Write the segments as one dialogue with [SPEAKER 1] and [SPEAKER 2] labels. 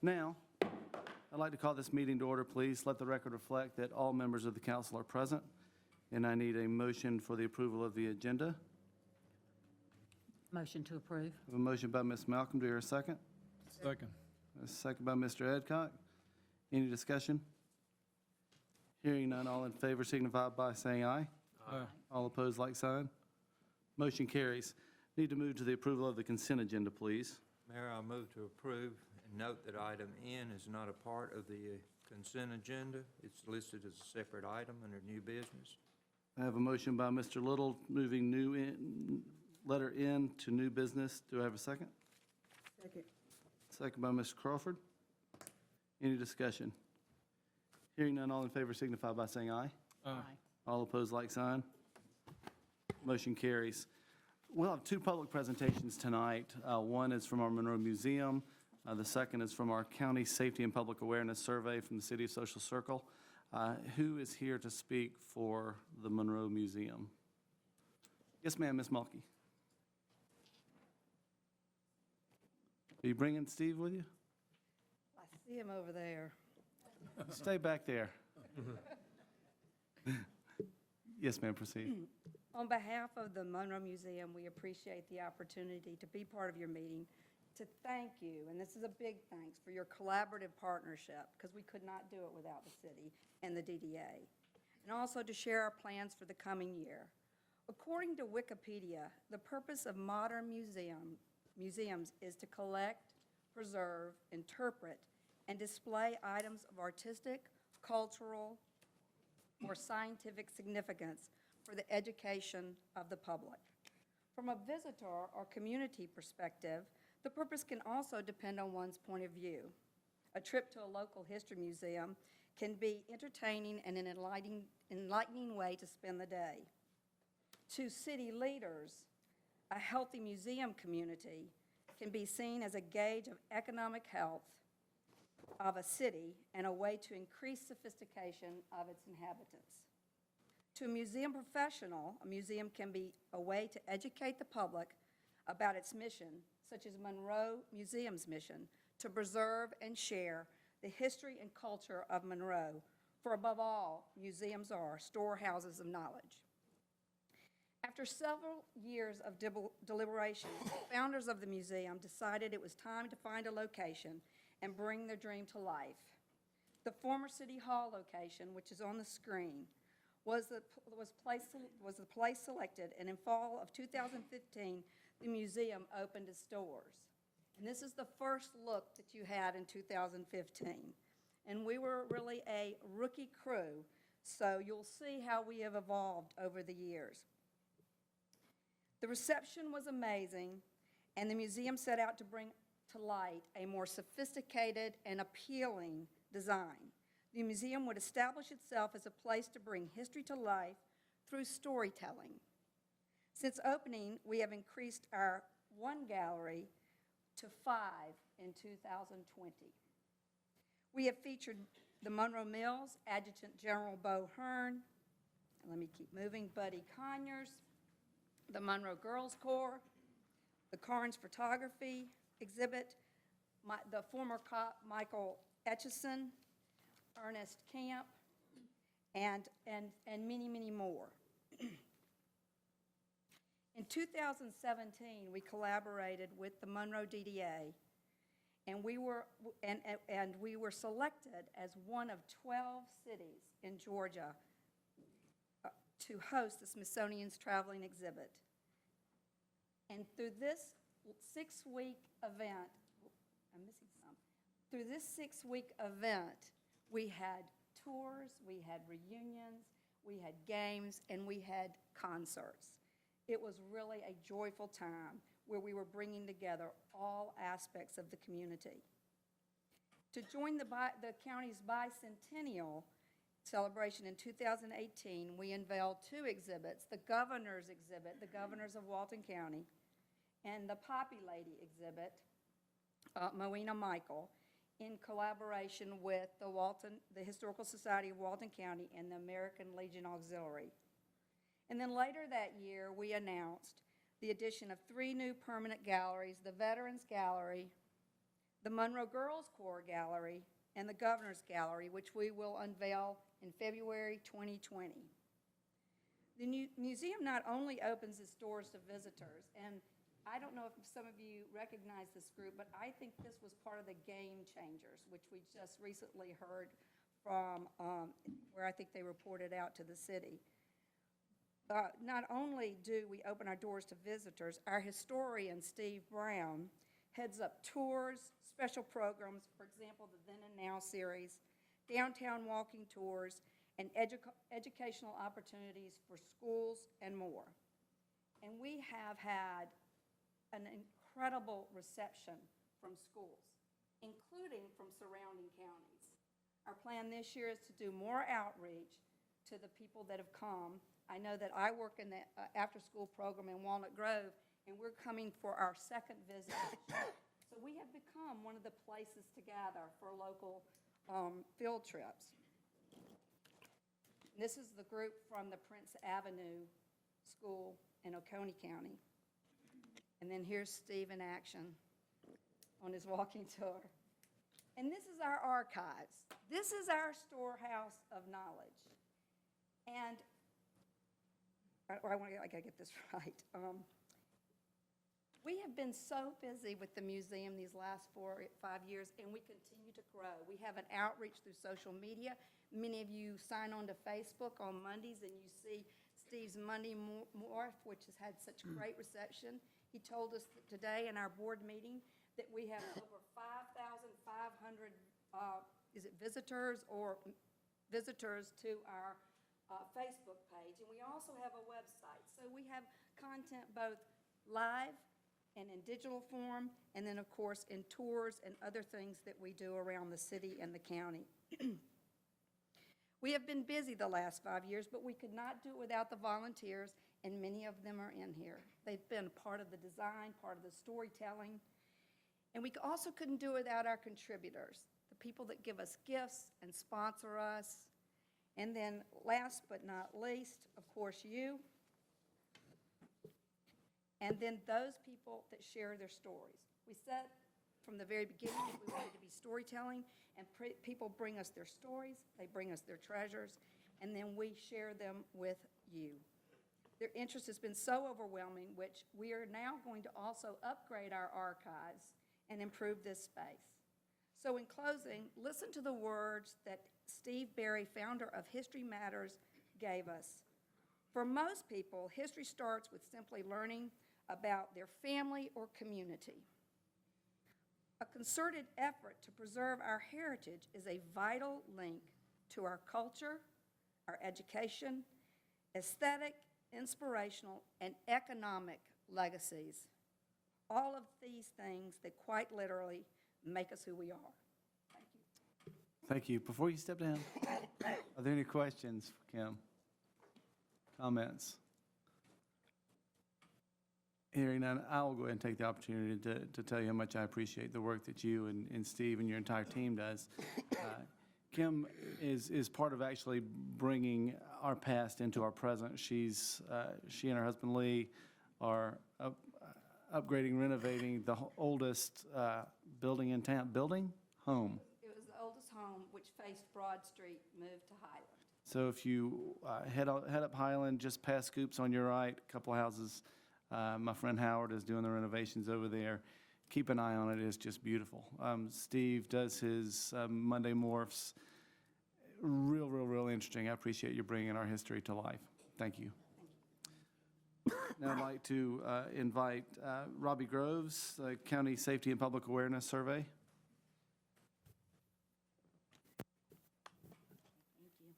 [SPEAKER 1] Now, I'd like to call this meeting to order, please. Let the record reflect that all members of the council are present, and I need a motion for the approval of the agenda.
[SPEAKER 2] Motion to approve.
[SPEAKER 1] I have a motion by Ms. Malcolm. Do I hear a second?
[SPEAKER 3] Second.
[SPEAKER 1] A second by Mr. Adcock. Any discussion? Hearing none, all in favor signify by saying aye.
[SPEAKER 3] Aye.
[SPEAKER 1] All opposed, like sign. Motion carries. Need to move to the approval of the consent agenda, please.
[SPEAKER 4] Mayor, I move to approve and note that item N is not a part of the consent agenda. It's listed as a separate item under new business.
[SPEAKER 1] I have a motion by Mr. Little moving letter N to new business. Do I have a second?
[SPEAKER 2] Second.
[SPEAKER 1] Second by Ms. Crawford. Any discussion? Hearing none, all in favor signify by saying aye.
[SPEAKER 3] Aye.
[SPEAKER 1] All opposed, like sign. Motion carries. We'll have two public presentations tonight. One is from our Monroe Museum. The second is from our County Safety and Public Awareness Survey from the City of Social Circle. Who is here to speak for the Monroe Museum? Yes, ma'am, Ms. Mulkey. Are you bringing Steve with you?
[SPEAKER 5] I see him over there.
[SPEAKER 1] Stay back there. Yes, ma'am, proceed.
[SPEAKER 5] On behalf of the Monroe Museum, we appreciate the opportunity to be part of your meeting, to thank you, and this is a big thanks, for your collaborative partnership, because we could not do it without the city and the DDA, and also to share our plans for the coming year. According to Wikipedia, the purpose of modern museums is to collect, preserve, interpret, and display items of artistic, cultural, or scientific significance for the education of the public. From a visitor or community perspective, the purpose can also depend on one's point of view. A trip to a local history museum can be entertaining and an enlightening way to spend the day. To city leaders, a healthy museum community can be seen as a gauge of economic health of a city and a way to increase sophistication of its inhabitants. To a museum professional, a museum can be a way to educate the public about its mission, such as Monroe Museum's mission, to preserve and share the history and culture of Monroe, for above all, museums are storehouses of knowledge. After several years of deliberation, the founders of the museum decided it was time to find a location and bring their dream to life. The former City Hall location, which is on the screen, was the place selected, and in fall of 2015, the museum opened its doors. And this is the first look that you had in 2015. And we were really a rookie crew, so you'll see how we have evolved over the years. The reception was amazing, and the museum set out to bring to light a more sophisticated and appealing design. The museum would establish itself as a place to bring history to life through storytelling. Since opening, we have increased our one gallery to 5 in 2020. We have featured the Monroe Mills, Adjutant General Bo Hearn, let me keep moving, Buddy Conyers, the Monroe Girls Corps, the Carnes Photography exhibit, the former cop Michael Etchison, Ernest Camp, and many, many more. In 2017, we collaborated with the Monroe DDA, and we were selected as one of 12 cities in Georgia to host the Smithsonian's traveling exhibit. And through this 6-week event, I'm missing some. Through this 6-week event, we had tours, we had reunions, we had games, and we had concerts. It was really a joyful time where we were bringing together all aspects of the community. To join the county's bicentennial celebration in 2018, we unveiled 2 exhibits, the Governor's exhibit, the Governors of Walton County, and the Poppy Lady exhibit, Moena Michael, in collaboration with the Historical Society of Walton County and the American Legion Auxiliary. And then later that year, we announced the addition of 3 new permanent galleries, the Veterans Gallery, the Monroe Girls Corps Gallery, and the Governor's Gallery, which we will unveil in February 2020. The museum not only opens its doors to visitors, and I don't know if some of you recognize this group, but I think this was part of the game changers, which we just recently heard from, where I think they reported out to the city. Not only do we open our doors to visitors, our historian, Steve Brown, heads up tours, special programs, for example, the Then and Now series, downtown walking tours, and educational opportunities for schools and more. And we have had an incredible reception from schools, including from surrounding counties. Our plan this year is to do more outreach to the people that have come. I know that I work in the after-school program in Walnut Grove, and we're coming for our second visit. So we have become one of the places to gather for local field trips. This is the group from the Prince Avenue School in Oconee County. And then here's Steve in action on his walking tour. And this is our archives. This is our storehouse of knowledge. And, I gotta get this right. We have been so busy with the museum these last 4 or 5 years, and we continue to grow. We have an outreach through social media. Many of you sign on to Facebook on Mondays, and you see Steve's Monday Morph, which has had such great reception. He told us today in our board meeting that we have over 5,500 visitors to our Facebook page, and we also have a website. So we have content both live and in digital form, and then, of course, in tours and other things that we do around the city and the county. We have been busy the last 5 years, but we could not do it without the volunteers, and many of them are in here. They've been part of the design, part of the storytelling, and we also couldn't do it without our contributors, the people that give us gifts and sponsor us. And then last but not least, of course, you. And then those people that share their stories. We said from the very beginning that we wanted to be storytelling, and people bring us their stories, they bring us their treasures, and then we share them with you. Their interest has been so overwhelming, which we are now going to also upgrade our archives and improve this space. So in closing, listen to the words that Steve Berry, founder of History Matters, gave us. For most people, history starts with simply learning about their family or community. A concerted effort to preserve our heritage is a vital link to our culture, our education, aesthetic, inspirational, and economic legacies. All of these things that quite literally make us who we are. Thank you.
[SPEAKER 1] Thank you. Before you step down, are there any questions for Kim? Comments? Hearing none, I will go ahead and take the opportunity to tell you how much I appreciate the work that you and Steve and your entire team does. Kim is part of actually bringing our past into our present. She and her husband Lee are upgrading, renovating the oldest building in town. Home.
[SPEAKER 5] It was the oldest home, which faced Broad Street, moved to Highland.
[SPEAKER 1] So if you head up Highland, just past Scoops on your right, a couple of houses. My friend Howard is doing the renovations over there. Keep an eye on it. It's just beautiful. Steve does his Monday Morphs. Real interesting. I appreciate you bringing our history to life. Thank you. Now I'd like to invite Robbie Groves, the County Safety and Public Awareness Survey.
[SPEAKER 3] Thank you.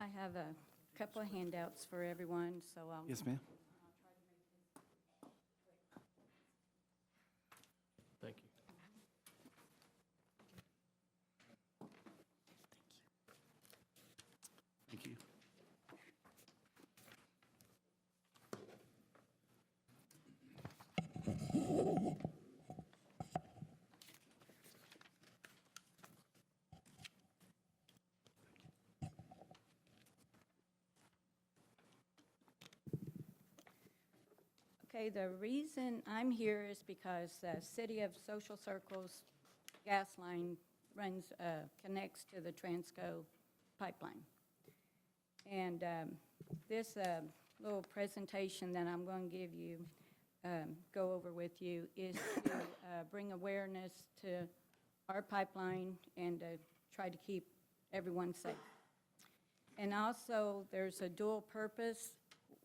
[SPEAKER 3] I have a couple of handouts for everyone, so I'll...
[SPEAKER 1] Yes, ma'am.
[SPEAKER 6] Thank you.
[SPEAKER 1] Thank you.
[SPEAKER 3] Okay, the reason I'm here is because the City of Social Circles gas line connects to the Transco pipeline. And this little presentation that I'm going to give you, go over with you, is to bring awareness to our pipeline and try to keep everyone safe. And also, there's a dual purpose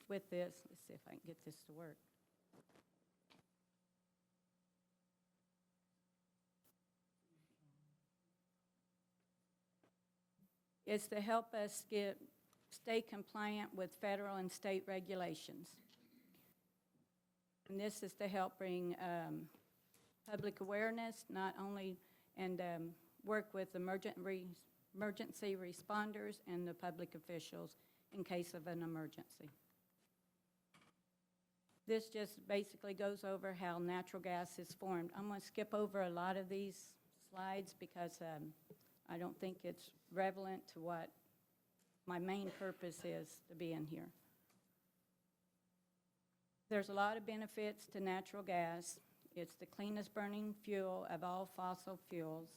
[SPEAKER 3] with this. Let's see if I can get this to work. Is to help us stay compliant with federal and state regulations. And this is to help bring public awareness, not only, and work with emergency responders and the public officials in case of an emergency. This just basically goes over how natural gas is formed. I'm going to skip over a lot of these slides because I don't think it's relevant to what my main purpose is to be in here. There's a lot of benefits to natural gas. It's the cleanest burning fuel of all fossil fuels.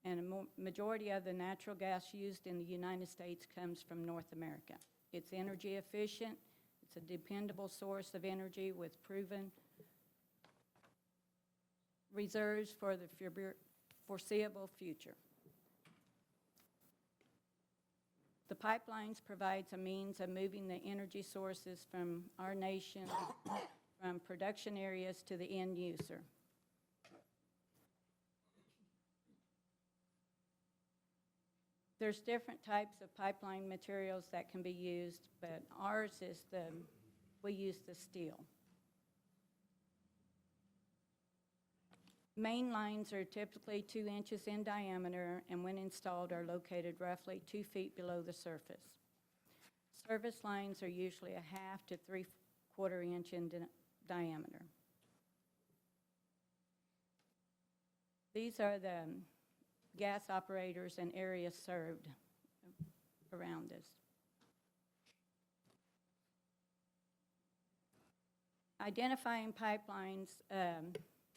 [SPEAKER 3] And a majority of the natural gas used in the United States comes from North America. It's energy efficient. It's a dependable source of energy with proven reserves for the foreseeable future. The pipelines provides a means of moving the energy sources from our nation, from production areas to the end user. There's different types of pipeline materials that can be used, but ours is we use the steel. Main lines are typically 2 inches in diameter, and when installed are located roughly 2 feet below the surface. Service lines are usually 1/2 to 3/4 inch in diameter. These are the gas operators and areas served around us. Identifying pipelines,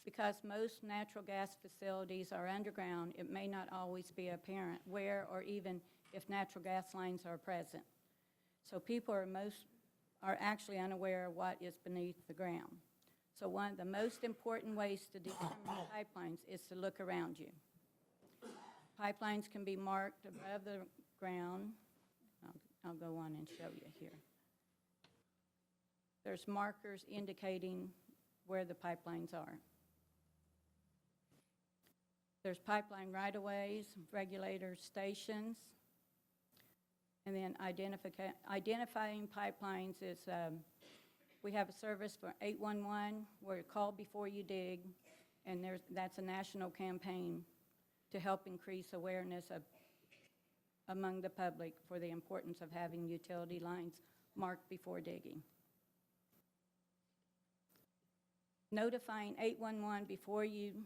[SPEAKER 3] because most natural gas facilities are underground, it may not always be apparent where or even if natural gas lines are present. So people are actually unaware of what is beneath the ground. So one of the most important ways to determine pipelines is to look around you. Pipelines can be marked above the ground. I'll go on and show you here. There's markers indicating where the pipelines are. There's pipeline right-of-ways, regulator stations, and then identifying pipelines is, we have a service for 811 where you call before you dig, and that's a national campaign to help increase awareness among the public for the importance of having utility lines marked before digging. Notifying 811 before you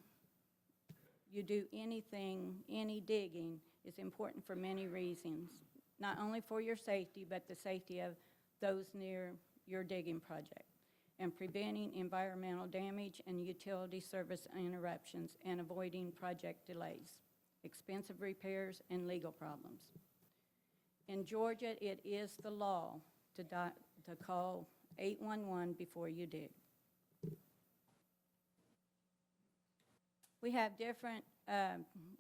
[SPEAKER 3] do anything, any digging, is important for many reasons, not only for your safety, but the safety of those near your digging project, and preventing environmental damage and utility service interruptions, and avoiding project delays, expensive repairs, and legal problems. In Georgia, it is the law to call 811 before you dig. We have different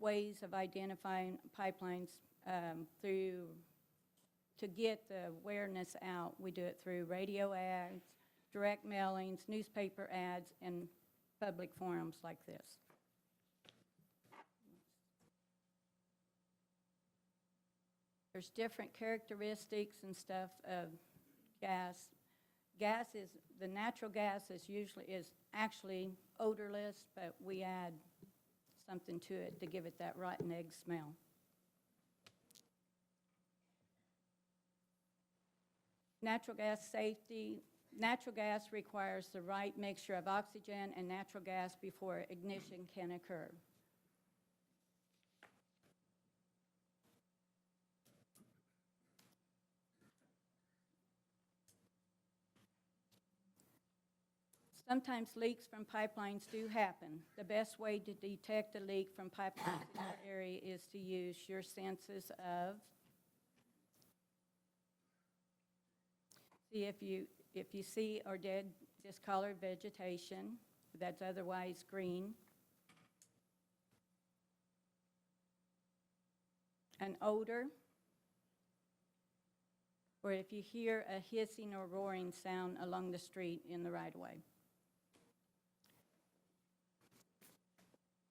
[SPEAKER 3] ways of identifying pipelines to get the awareness out. We do it through radio ads, direct mailings, newspaper ads, and public forums like this. There's different characteristics and stuff of gas. The natural gas is actually odorless, but we add something to it to give it that rotten egg smell. Natural gas safety. Natural gas requires the right mixture of oxygen and natural gas before ignition can occur. Sometimes leaks from pipelines do happen. The best way to detect a leak from pipelines in your area is to use your senses of, see if you see or dead discolored vegetation that's otherwise green, an odor, or if you hear a hissing or roaring sound along the street in the right-of-way.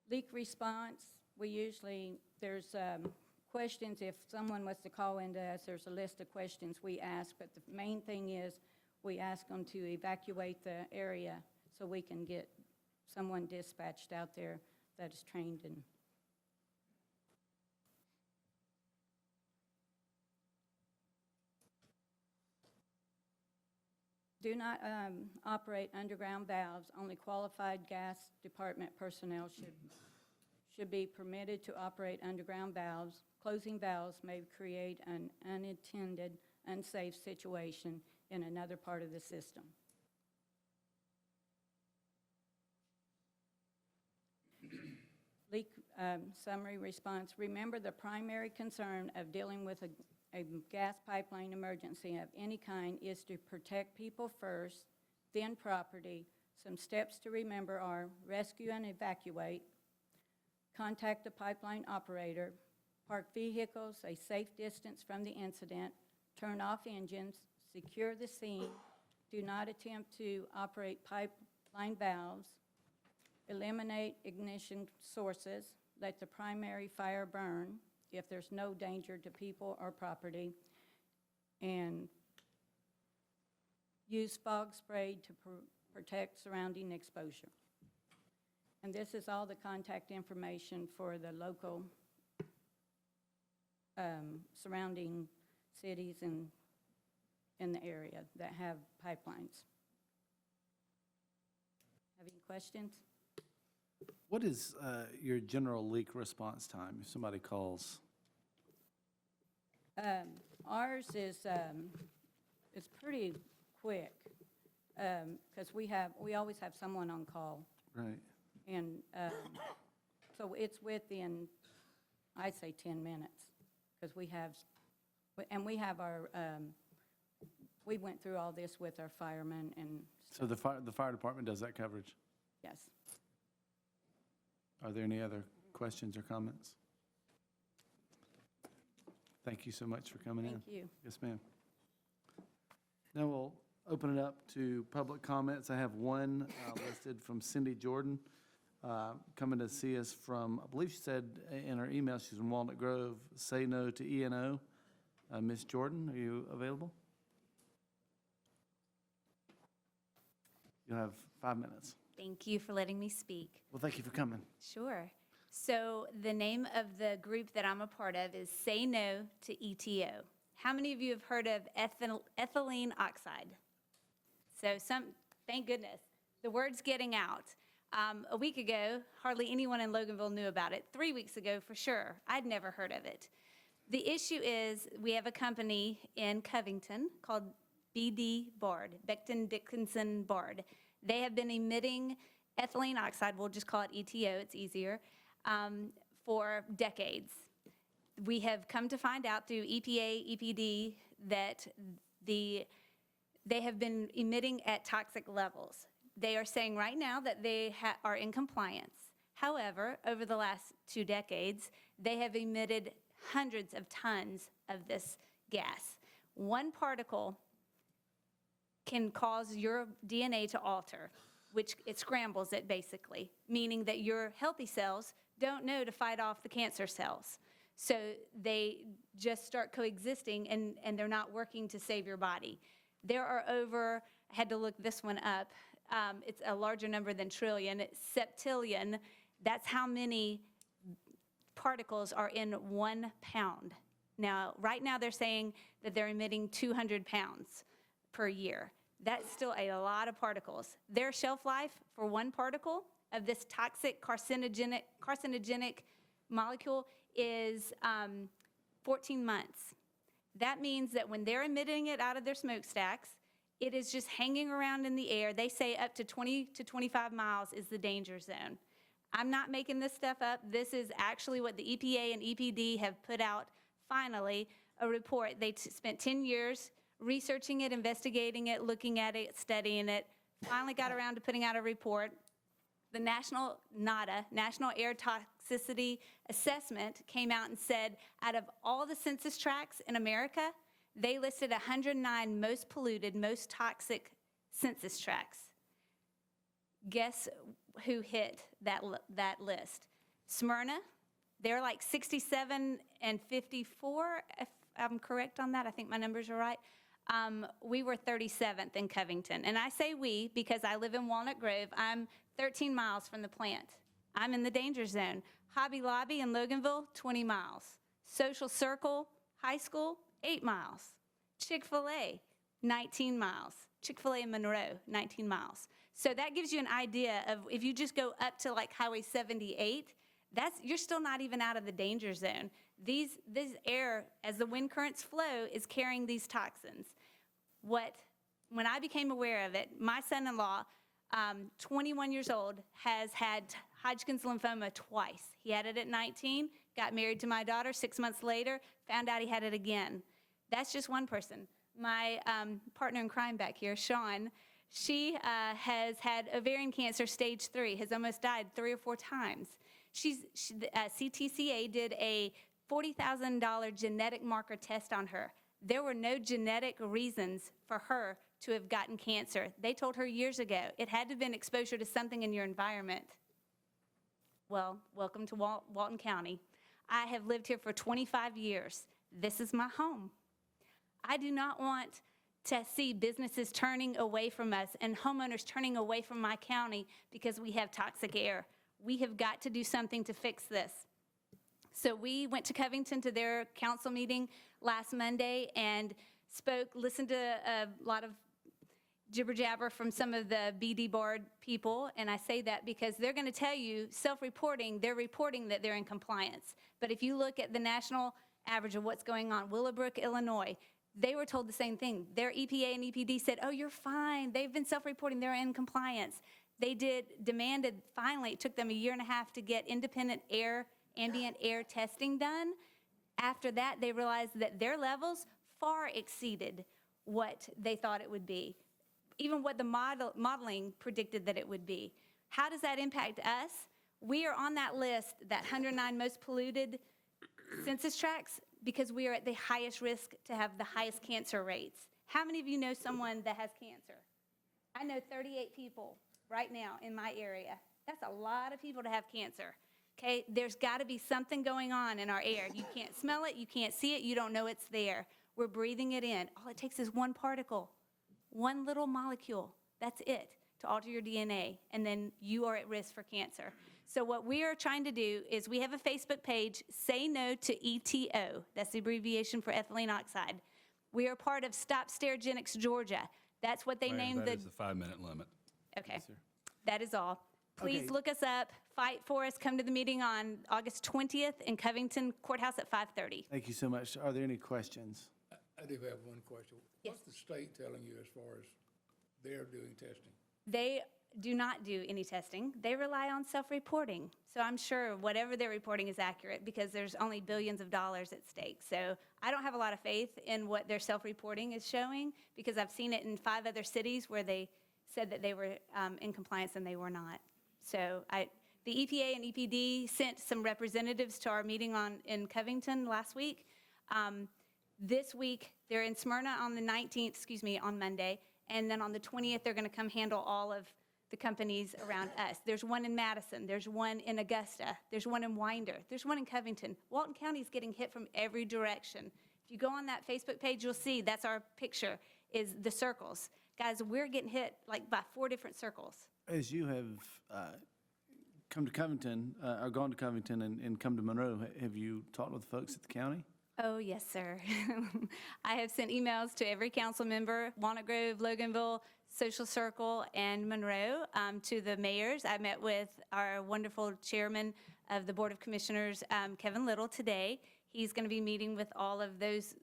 [SPEAKER 3] Leak response, there's questions. If someone was to call into us, there's a list of questions we ask, but the main thing is we ask them to evacuate the area so we can get someone dispatched out there that is trained in. Do not operate underground valves. Only qualified gas department personnel should be permitted to operate underground valves. Closing valves may create an unintended, unsafe situation in another part of the system. Leak summary response. Remember, the primary concern of dealing with a gas pipeline emergency of any kind is to protect people first, then property. Some steps to remember are rescue and evacuate, contact the pipeline operator, park vehicles a safe distance from the incident, turn off engines, secure the scene, do not attempt to operate pipeline valves, eliminate ignition sources, let the primary fire burn if there's no danger to people or property, and use fog spray to protect surrounding exposure. And this is all the contact information for the local surrounding cities in the area that have pipelines. Have any questions?
[SPEAKER 1] What is your general leak response time if somebody calls?
[SPEAKER 3] Ours is it's pretty quick because we always have someone on call,
[SPEAKER 1] Right.
[SPEAKER 3] and so it's within, I'd say, 10 minutes because we have our we went through all this with our firemen and
[SPEAKER 1] So the fire department does that coverage.
[SPEAKER 3] yes.
[SPEAKER 1] Are there any other questions or comments? Thank you so much for coming in.
[SPEAKER 3] Thank you.
[SPEAKER 1] Yes, ma'am. Now we'll open it up to public comments. I have one listed from Cindy Jordan, coming to see us from, I believe she said in her email, she's from Walnut Grove, Say No to E&O. Ms. Jordan, are you available? You'll have 5 minutes.
[SPEAKER 6] Thank you for letting me speak.
[SPEAKER 1] Well, thank you for coming.
[SPEAKER 6] Sure. So the name of the group that I'm a part of is Say No to ETO. How many of you have heard of ethylene oxide? So thank goodness, the word's getting out. A week ago, hardly anyone in Loganville knew about it. 3 weeks ago, for sure, I'd never heard of it. The issue is we have a company in Covington called BD Bard, Becton Dickinson Bard. They have been emitting ethylene oxide, we'll just call it ETO, it's easier, for decades. We have come to find out through EPA, EPD, that they have been emitting at toxic levels. They are saying right now that they are in compliance. However, over the last 2 decades, they have emitted hundreds of tons of this gas. One particle can cause your DNA to alter, which it scrambles it basically, meaning that your healthy cells don't know to fight off the cancer cells. So they just start coexisting and they're not working to save your body. There are over, I had to look this one up, it's a larger number than trillion, it's septillion. That's how many particles are in 1 pound. Now, right now they're saying that they're emitting 200 pounds per year. That's still a lot of particles. Their shelf life for 1 particle of this toxic carcinogenic molecule is 14 months. That means that when they're emitting it out of their smokestacks, It is just hanging around in the air. They say up to 20 to 25 miles is the danger zone. I'm not making this stuff up. This is actually what the EPA and EPD have put out, finally, a report. They spent 10 years researching it, investigating it, looking at it, studying it, finally got around to putting out a report. The National Air Toxicity Assessment came out and said out of all the census tracts in America, they listed 109 most polluted, most toxic census tracts. Guess who hit that list? Smyrna. They're like 67 and 54, if I'm correct on that. I think my numbers are right. We were 37th in Covington. And I say we because I live in Walnut Grove. I'm 13 miles from the plant. I'm in the danger zone. Hobby Lobby in Loganville, 20 miles. Social Circle High School, 8 miles. Chick-fil-A, 19 miles. Chick-fil-A in Monroe, 19 miles. So that gives you an idea of if you just go up to like Highway 78, you're still not even out of the danger zone. This air, as the wind currents flow, is carrying these toxins. When I became aware of it, my son-in-law, 21 years old, has had Hodgkin's lymphoma twice. He had it at 19, got married to my daughter 6 months later, found out he had it again. That's just one person. My partner in crime back here, Sean, she has had ovarian cancer stage 3, has almost died 3 or 4 times. CTCA did a $40,000 genetic marker test on her. There were no genetic reasons for her to have gotten cancer. They told her years ago it had to have been exposure to something in your environment. Well, welcome to Walton County. I have lived here for 25 years. This is my home. I do not want to see businesses turning away from us and homeowners turning away from my county because we have toxic air. We have got to do something to fix this. So we went to Covington to their council meeting last Monday and listened to a lot of jibber jabber from some of the BD board people, and I say that because they're going to tell you, self-reporting, they're reporting that they're in compliance. But if you look at the national average of what's going on, Willowbrook, Illinois, they were told the same thing. Their EPA and EPD said, oh, you're fine. They've been self-reporting. They're in compliance. They demanded, finally, it took them 1.5 years to get independent ambient air testing done. After that, they realized that their levels far exceeded what they thought it would be, even what the modeling predicted that it would be. How does that impact us? We are on that list, that 109 most polluted census tracts, because we are at the highest risk to have the highest cancer rates. How many of you know someone that has cancer? I know 38 people right now in my area. That's a lot of people to have cancer. Okay, there's got to be something going on in our air. You can't smell it, you can't see it, you don't know it's there. We're breathing it in. All it takes is one particle, one little molecule. That's it to alter your DNA, and then you are at risk for cancer. So what we are trying to do is we have a Facebook page, Say No to ETO. That's the abbreviation for ethylene oxide. We are part of Stop Sterigenics Georgia. That's what they named
[SPEAKER 7] That is the 5-minute limit.
[SPEAKER 6] Okay, that is all. Please
[SPEAKER 1] Okay.
[SPEAKER 6] look us up, fight for us, come to the meeting on August 20th in Covington Courthouse at 5:30.
[SPEAKER 1] Thank you so much. Are there any questions?
[SPEAKER 8] I do have one question.
[SPEAKER 6] Yes.
[SPEAKER 8] What's the state telling you as far as they're doing testing?
[SPEAKER 6] They do not do any testing. They rely on self-reporting. So I'm sure whatever they're reporting is accurate because there's only billions of dollars at stake. So I don't have a lot of faith in what their self-reporting is showing because I've seen it in 5 other cities where they said that they were in compliance and they were not. So the EPA and EPD sent some representatives to our meeting in Covington last week. This week, they're in Smyrna on the 19th, on Monday, and then on the 20th, they're going to come handle all of the companies around us. There's one in Madison, there's one in Augusta, there's one in Winder, there's one in Covington. Walton County is getting hit from every direction. If you go on that Facebook page, you'll see that's our picture, is the circles. Guys, we're getting hit like by 4 different circles.
[SPEAKER 1] As you have come to Covington, or gone to Covington and come to Monroe, have you talked with folks at the county?
[SPEAKER 6] Oh, yes, sir. I have sent emails to every council member, Walnut Grove, Loganville, Social Circle, and Monroe, to the mayors. I met with our wonderful chairman of the Board of Commissioners, Kevin Little, today. He's going to be meeting with all of those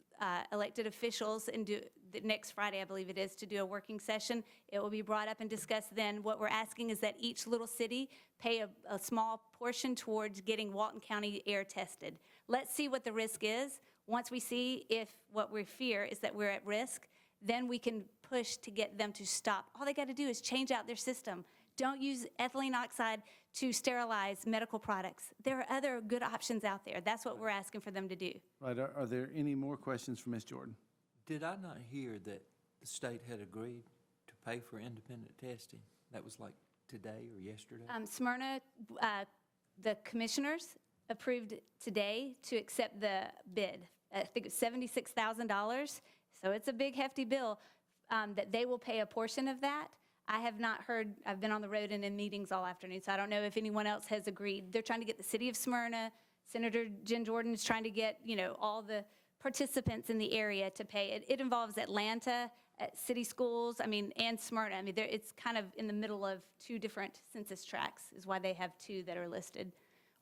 [SPEAKER 6] elected officials and do, the next Friday, I believe it is, to do a working session. It will be brought up and discussed then. What we're asking is that each little city pay a small portion towards getting Walton County air tested. Let's see what the risk is. Once we see if what we fear is that we're at risk, then we can push to get them to stop. All they got to do is change out their system. Don't use ethylene oxide to sterilize medical products. There are other good options out there. That's what we're asking for them to do.
[SPEAKER 1] Right, are there any more questions for Ms. Jordan?
[SPEAKER 4] Did I not hear that the state had agreed to pay for independent testing? That was like today or yesterday?
[SPEAKER 6] Smyrna, the commissioners approved today to accept the bid. I think it's $76,000, so it's a big hefty bill, that they will pay a portion of that. I have not heard, I've been on the road and in meetings all afternoon, so I don't know if anyone else has agreed. They're trying to get the city of Smyrna, Senator Jen Jordan is trying to get, all the participants in the area to pay. It involves Atlanta, city schools, and Smyrna. It's kind of in the middle of two different census tracts is why they have two that are listed.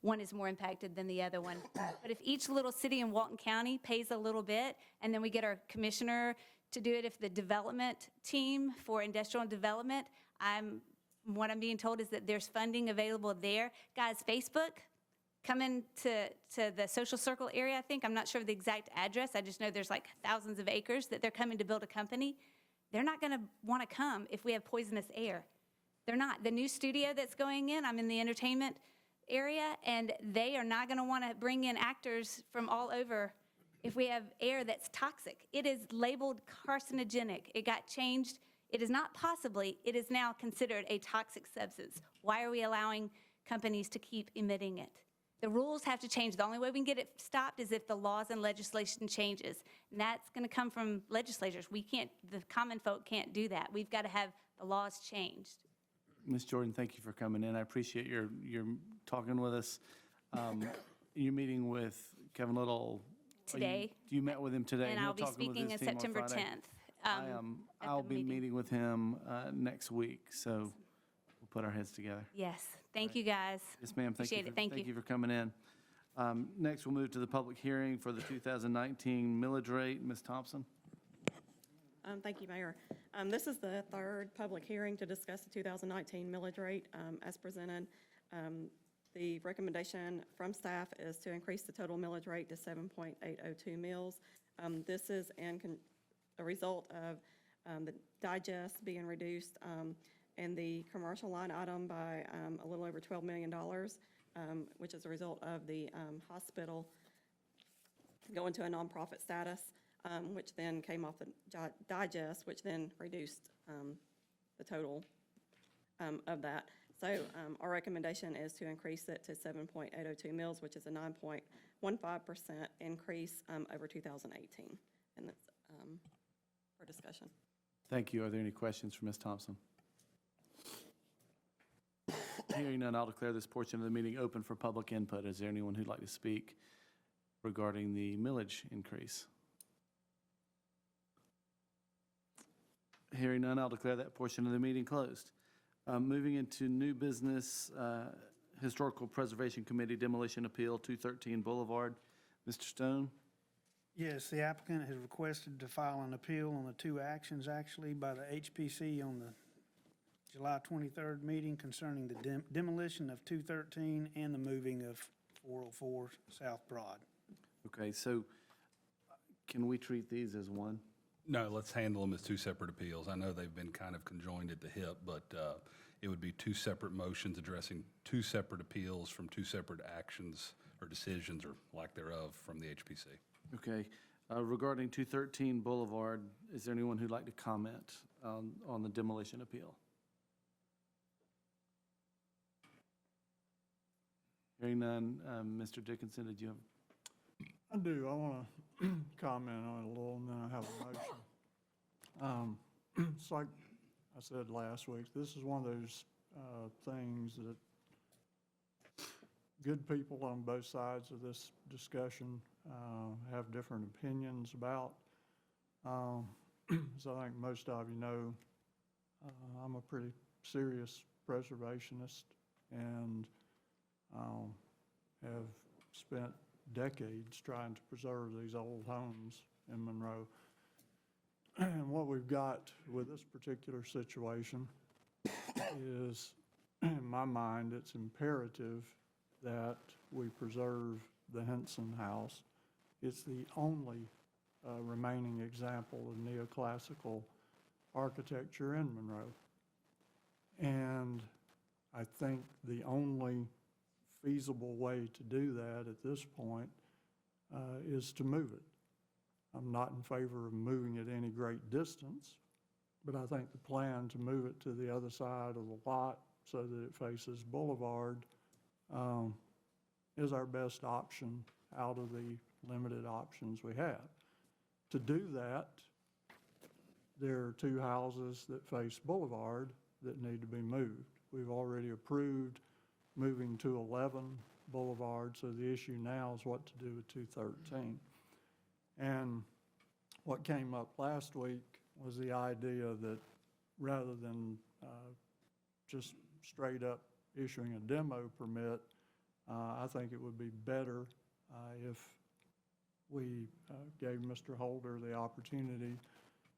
[SPEAKER 6] One is more impacted than the other one. But if each little city in Walton County pays a little bit, and then we get our commissioner to do it, if the development team for industrial development, what I'm being told is that there's funding available there. Guys, Facebook, come into the social circle area, I think. I'm not sure of the exact address. I just know there's like thousands of acres that they're coming to build a company. They're not going to want to come if we have poisonous air. They're not. The new studio that's going in, I'm in the entertainment area, and they are not going to want to bring in actors from all over if we have air that's toxic. It is labeled carcinogenic. It got changed. It is not possibly, it is now considered a toxic substance. Why are we allowing companies to keep emitting it? The rules have to change. The only way we can get it stopped is if the laws and legislation changes. And that's going to come from legislators. The common folk can't do that. We've got to have the laws changed.
[SPEAKER 1] Ms. Jordan, thank you for coming in. I appreciate your talking with us. You're meeting with Kevin Little
[SPEAKER 6] Today.
[SPEAKER 1] You met with him today.
[SPEAKER 6] And
[SPEAKER 1] he'll
[SPEAKER 6] I'll be
[SPEAKER 1] talk with
[SPEAKER 6] speaking
[SPEAKER 1] his
[SPEAKER 6] on
[SPEAKER 1] team on
[SPEAKER 6] September
[SPEAKER 1] Friday.
[SPEAKER 6] 10th.
[SPEAKER 1] I'll be meeting with him next week, so we'll put our heads together.
[SPEAKER 6] Yes. Thank you, guys.
[SPEAKER 1] Yes, ma'am.
[SPEAKER 6] Appreciate it. Thank
[SPEAKER 1] Thank
[SPEAKER 6] you.
[SPEAKER 1] you for coming in. Next, we'll move to the public hearing for the 2019 millage rate. Ms. Thompson?
[SPEAKER 7] Thank you, Mayor. This is the third public hearing to discuss the 2019 millage rate as presented. The recommendation from staff is to increase the total millage rate to 7.802 mills. This is a result of the digest being reduced and the commercial line item by a little over $12 million, which is a result of the hospital going to a nonprofit status, which then came off the digest, which then reduced the total of that. So our recommendation is to increase it to 7.802 mills, which is a 9.15% increase over 2018. And that's for discussion.
[SPEAKER 1] Thank you. Are there any questions for Ms. Thompson? Hearing none, I'll declare this portion of the meeting open for public input. Is there anyone who'd like to speak regarding the millage increase? Hearing none, I'll declare that portion of the meeting closed. Moving into new business, Historical Preservation Committee Demolition Appeal, 213 Boulevard. Mr. Stone?
[SPEAKER 9] Yes, the applicant has requested to file an appeal on the two actions actually by the HPC on the July 23rd meeting concerning the demolition of 213 and the moving of 404 South Broad.
[SPEAKER 1] Okay, so can we treat these as one?
[SPEAKER 10] No, let's handle them as two separate appeals. I know they've been kind of conjoined at the hip, but it would be two separate motions addressing two separate appeals from two separate actions or decisions or lack thereof from the HPC.
[SPEAKER 1] Okay. Regarding 213 Boulevard, is there anyone who'd like to comment on the demolition appeal? Hearing none, Mr. Dickinson, did you have?
[SPEAKER 11] I do. I want to comment on it a little, and then I have a motion. It's like I said last week, this is one of those things that good people on both sides of this discussion have different opinions about. As I think most of you know, I'm a pretty serious preservationist and have spent decades trying to preserve these old homes in Monroe. And what we've got with this particular situation is, in my mind, it's imperative that we preserve the Henson House. It's the only remaining example of neoclassical architecture in Monroe. And I think the only feasible way to do that at this point is to move it. I'm not in favor of moving it any great distance, but I think the plan to move it to the other side of the lot so that it faces Boulevard is our best option out of the limited options we have. To do that, there are two houses that face Boulevard that need to be moved. We've already approved moving 211 Boulevard, so the issue now is what to do with 213. And what came up last week was the idea that rather than just straight up issuing a demo permit, I think it would be better if we gave Mr. Holder the opportunity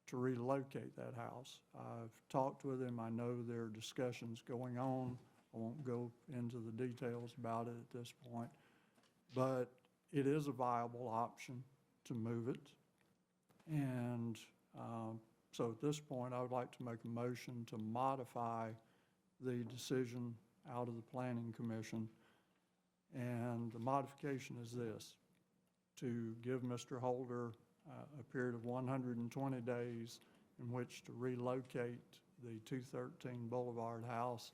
[SPEAKER 11] to relocate that house. I've talked with him. I know there are discussions going on. I won't go into the details about it at this point, but it is a viable option to move it. And so at this point, I would like to make a motion to modify the decision out of the Planning Commission. And the modification is this: to give Mr. Holder a period of 120 days in which to relocate the 213 Boulevard house.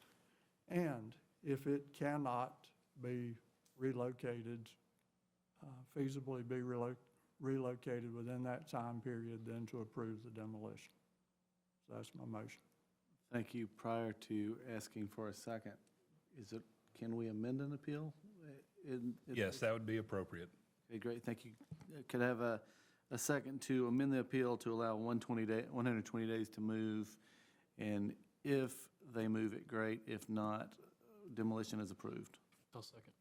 [SPEAKER 11] And if it cannot be relocated, feasibly be relocated within that time period, then to approve the demolition. So that's my motion.
[SPEAKER 1] Thank you. Prior to asking for a second, can we amend an appeal?
[SPEAKER 10] Yes, that would be appropriate.
[SPEAKER 1] Okay, great, thank you. Could I have a second to amend the appeal to allow 120 days to move? And if they move it, great. If not, demolition is approved.
[SPEAKER 2] I'll second.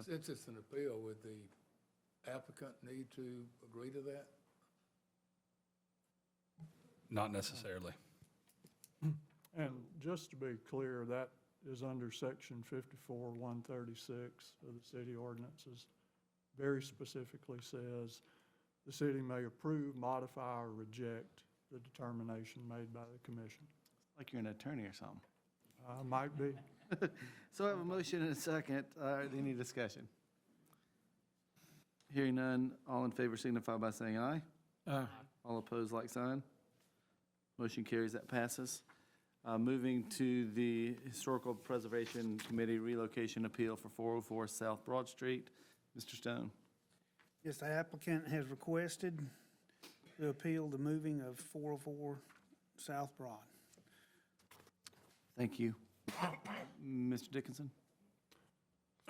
[SPEAKER 8] Since it's an appeal, would the applicant need to agree to that?
[SPEAKER 10] Not necessarily.
[SPEAKER 11] And just to be clear, that is under section 54-136 of the city ordinances. Very specifically says the city may approve, modify, or reject the determination made by the commission.
[SPEAKER 1] Like you're an attorney or something.
[SPEAKER 11] Might be.
[SPEAKER 1] So I have a motion and a second. Any discussion? Hearing none, all in favor signify by saying aye.
[SPEAKER 2] Aye.
[SPEAKER 1] All opposed, like sign. Motion carries, that passes. Moving to the Historical Preservation Committee relocation appeal for 404 South Broad Street. Mr. Stone.
[SPEAKER 9] Yes, the applicant has requested to appeal the moving of 404 South Broad.
[SPEAKER 1] Thank you. Mr. Dickinson?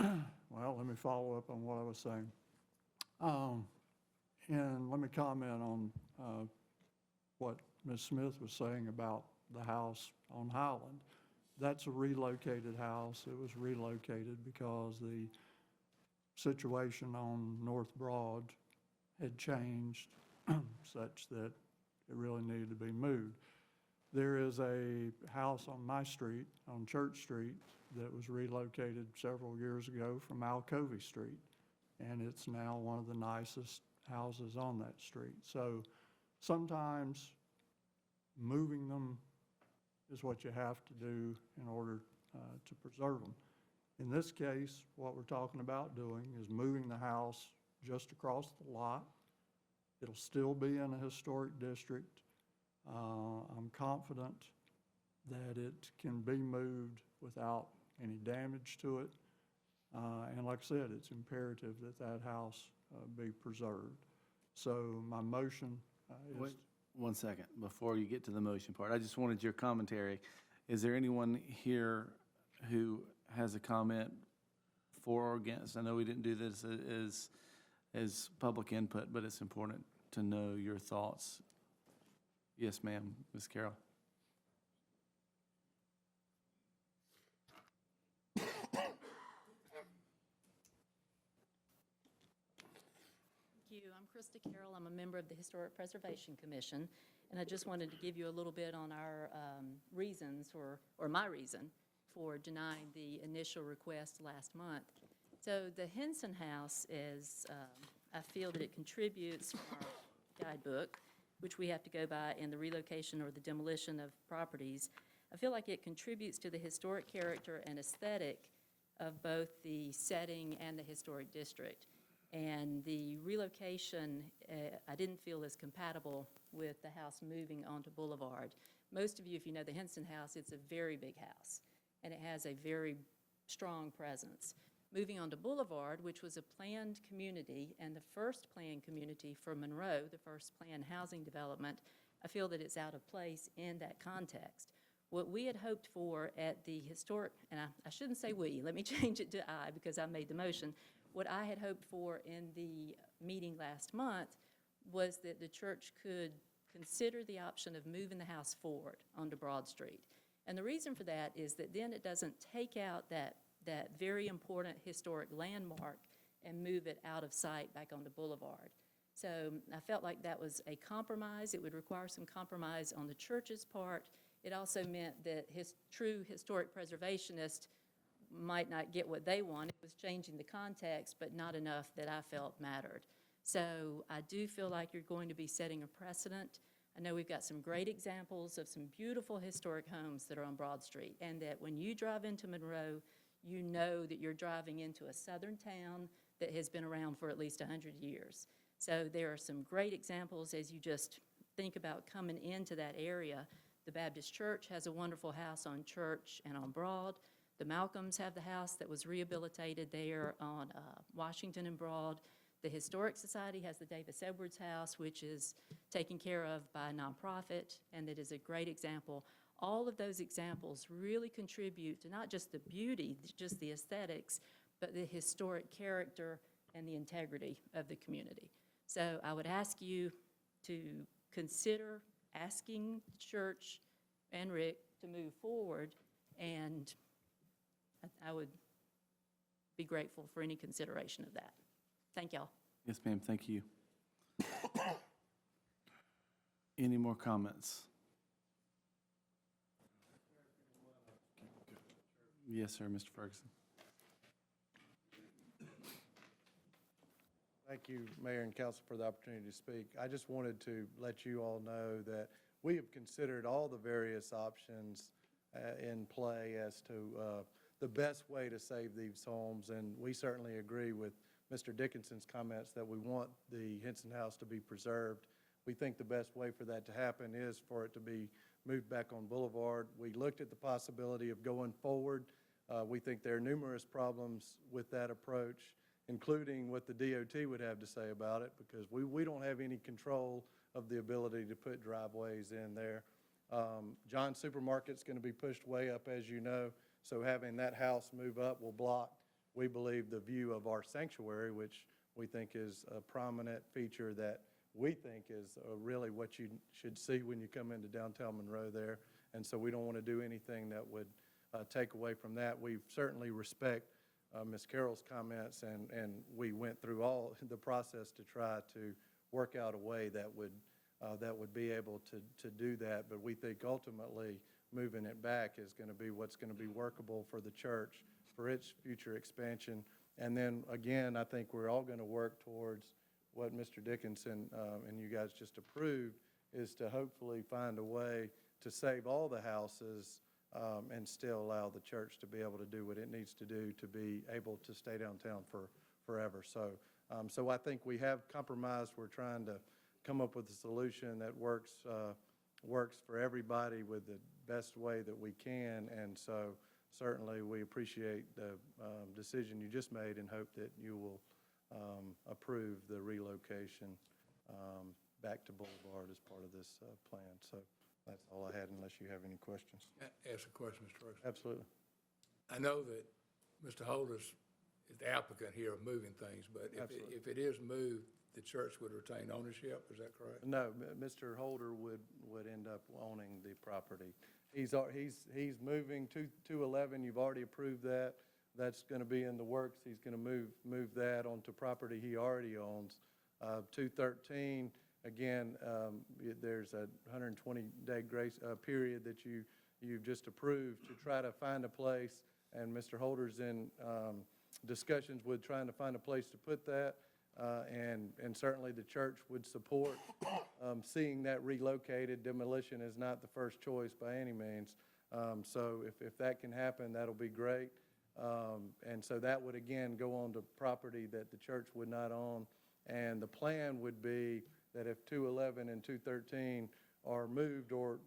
[SPEAKER 11] Well, let me follow up on what I was saying. And let me comment on what Ms. Smith was saying about the house on Highland. That's a relocated house. It was relocated because the situation on North Broad had changed such that it really needed to be moved. There is a house on my street, on Church Street, that was relocated several years ago from Alcovey Street, and it's now one of the nicest houses on that street. So sometimes moving them is what you have to do in order to preserve them. In this case, what we're talking about doing is moving the house just across the lot. It'll still be in a historic district. I'm confident that it can be moved without any damage to it. And like I said, it's imperative that that house be preserved. So my motion is...
[SPEAKER 1] Wait 1 second, before you get to the motion part. I just wanted your commentary. Is there anyone here who has a comment for or against? I know we didn't do this as public input, but it's important to know your thoughts. Yes, ma'am, Ms. Carroll.
[SPEAKER 7] Thank you.
[SPEAKER 2] you. I'm Krista Carroll. I'm a member of the Historic Preservation Commission, and I just wanted to give you a little bit on our reasons, or my reason, for denying the initial request last month. So the Henson House is, I feel that it contributes from our guidebook, which we have to go by, in the relocation or the demolition of properties. I feel like it contributes to the historic character and aesthetic of both the setting and the historic district. And the relocation, I didn't feel is compatible with the house moving onto Boulevard. Most of you, if you know the Henson House, it's a very big house, and it has a very strong presence. Moving onto Boulevard, which was a planned community and the first planned community for Monroe, the first planned housing development, I feel that it's out of place in that context. What we had hoped for at the historic, and I shouldn't say we, let me change it to I because I made the motion. What I had hoped for in the meeting last month was that the church could consider the option of moving the house forward onto Broad Street. And the reason for that is that then it doesn't take out that very important historic landmark and move it out of sight back onto Boulevard. So I felt like that was a compromise. It would require some compromise on the church's part. It also meant that true historic preservationists might not get what they want. It was changing the context, but not enough that I felt mattered. So I do feel like you're going to be setting a precedent. I know we've got some great examples of some beautiful historic homes that are on Broad Street, and that when you drive into Monroe, you know that you're driving into a southern town that has been around for at least 100 years. So there are some great examples as you just think about coming into that area. The Baptist Church has a wonderful house on Church and on Broad. The Malcolms have the house that was rehabilitated there on Washington and Broad. The Historic Society has the Davis Edwards House, which is taken care of by a nonprofit, and that is a great example. All of those examples really contribute to not just the beauty, just the aesthetics, but the historic character and the integrity of the community. So I would ask you to consider asking the church and Rick to move forward, and I would be grateful for any consideration of that. Thank y'all.
[SPEAKER 1] Yes, ma'am, thank you. Any more comments? Yes, sir, Mr. Ferguson.
[SPEAKER 12] Thank you, Mayor and Council, for the opportunity to speak. I just wanted to let you all know that we have considered all the various options in play as to the best way to save these homes, and we certainly agree with Mr. Dickinson's comments that we want the Henson House to be preserved. We think the best way for that to happen is for it to be moved back on Boulevard. We looked at the possibility of going forward. We think there are numerous problems with that approach, including what the DOT would have to say about it, because we don't have any control of the ability to put driveways in there. John's Supermarket's going to be pushed way up, as you know, so having that house move up will block, we believe, the view of our sanctuary, which we think is a prominent feature that we think is really what you should see when you come into downtown Monroe there. And so we don't want to do anything that would take away from that. We certainly respect Ms. Carroll's comments, and we went through all the process to try to work out a way that would be able to do that. But we think ultimately moving it back is going to be what's going to be workable for the church, for its future expansion. And then again, I think we're all going to work towards what Mr. Dickinson and you guys just approved, is to hopefully find a way to save all the houses and still allow the church to be able to do what it needs to do to be able to stay downtown forever. So I think we have compromised. We're trying to come up with a solution that works for everybody with the best way that we can. And so certainly we appreciate the decision you just made and hope that you will approve the relocation back to Boulevard as part of this plan. So that's all I had, unless you have any questions.
[SPEAKER 8] Ask a question, Mr. Ferguson.
[SPEAKER 12] Absolutely.
[SPEAKER 8] I know that Mr. Holders is the applicant here of moving things, but if it is moved, the church would retain ownership, is that correct?
[SPEAKER 12] No, Mr. Holder would end up owning the property. He's moving to 211. You've already approved that. That's going to be in the works. He's going to move that onto property he already owns. 213, again, there's a 120-day grace period that you've just approved to try to find a place, and Mr. Holder's in discussions with trying to find a place to put that, and certainly the church would support seeing that relocated. Demolition is not the first choice by any means. So if that can happen, that'll be great. And so that would, again, go on to property that the church would not own. And the plan would be that if 211 and 213 are moved or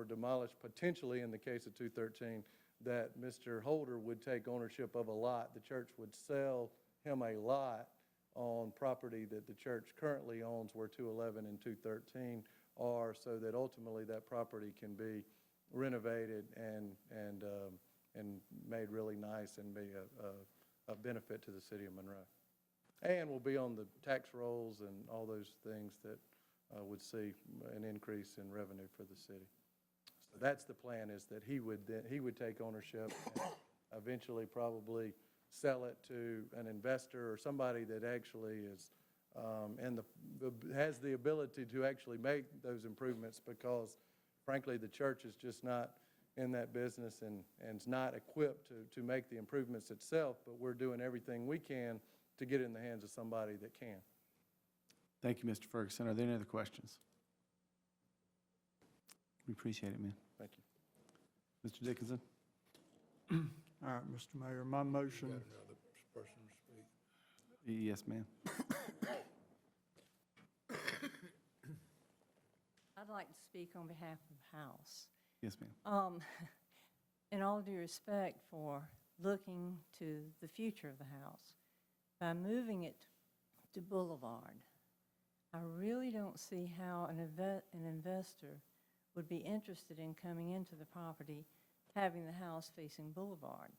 [SPEAKER 12] demolished, potentially in the case of 213, that Mr. Holder would take ownership of a lot. The church would sell him a lot on property that the church currently owns where 211 and 213 are, so that ultimately that property can be renovated and made really nice and be a benefit to the city of Monroe. And will be on the tax rolls and all those things that would see an increase in revenue for the city. So that's the plan, is that he would take ownership and eventually probably sell it to an investor or somebody that actually is has the ability to actually make those improvements, because frankly the church is just not in that business and is not equipped to make the improvements itself, but we're doing everything we can to get it in the hands of somebody that can.
[SPEAKER 1] Thank you, Mr. Ferguson. Are there any other questions? We appreciate it, man.
[SPEAKER 12] Thank you.
[SPEAKER 1] Mr. Dickinson?
[SPEAKER 11] All right, Mr. Mayor, my motion,
[SPEAKER 8] Got another person to speak.
[SPEAKER 1] Yes, ma'am.
[SPEAKER 13] I'd like to speak on behalf of the House.
[SPEAKER 1] Yes, ma'am.
[SPEAKER 13] In all due respect for looking to the future of the House, by moving it to Boulevard, I really don't see how an investor would be interested in coming into the property having the house facing Boulevard.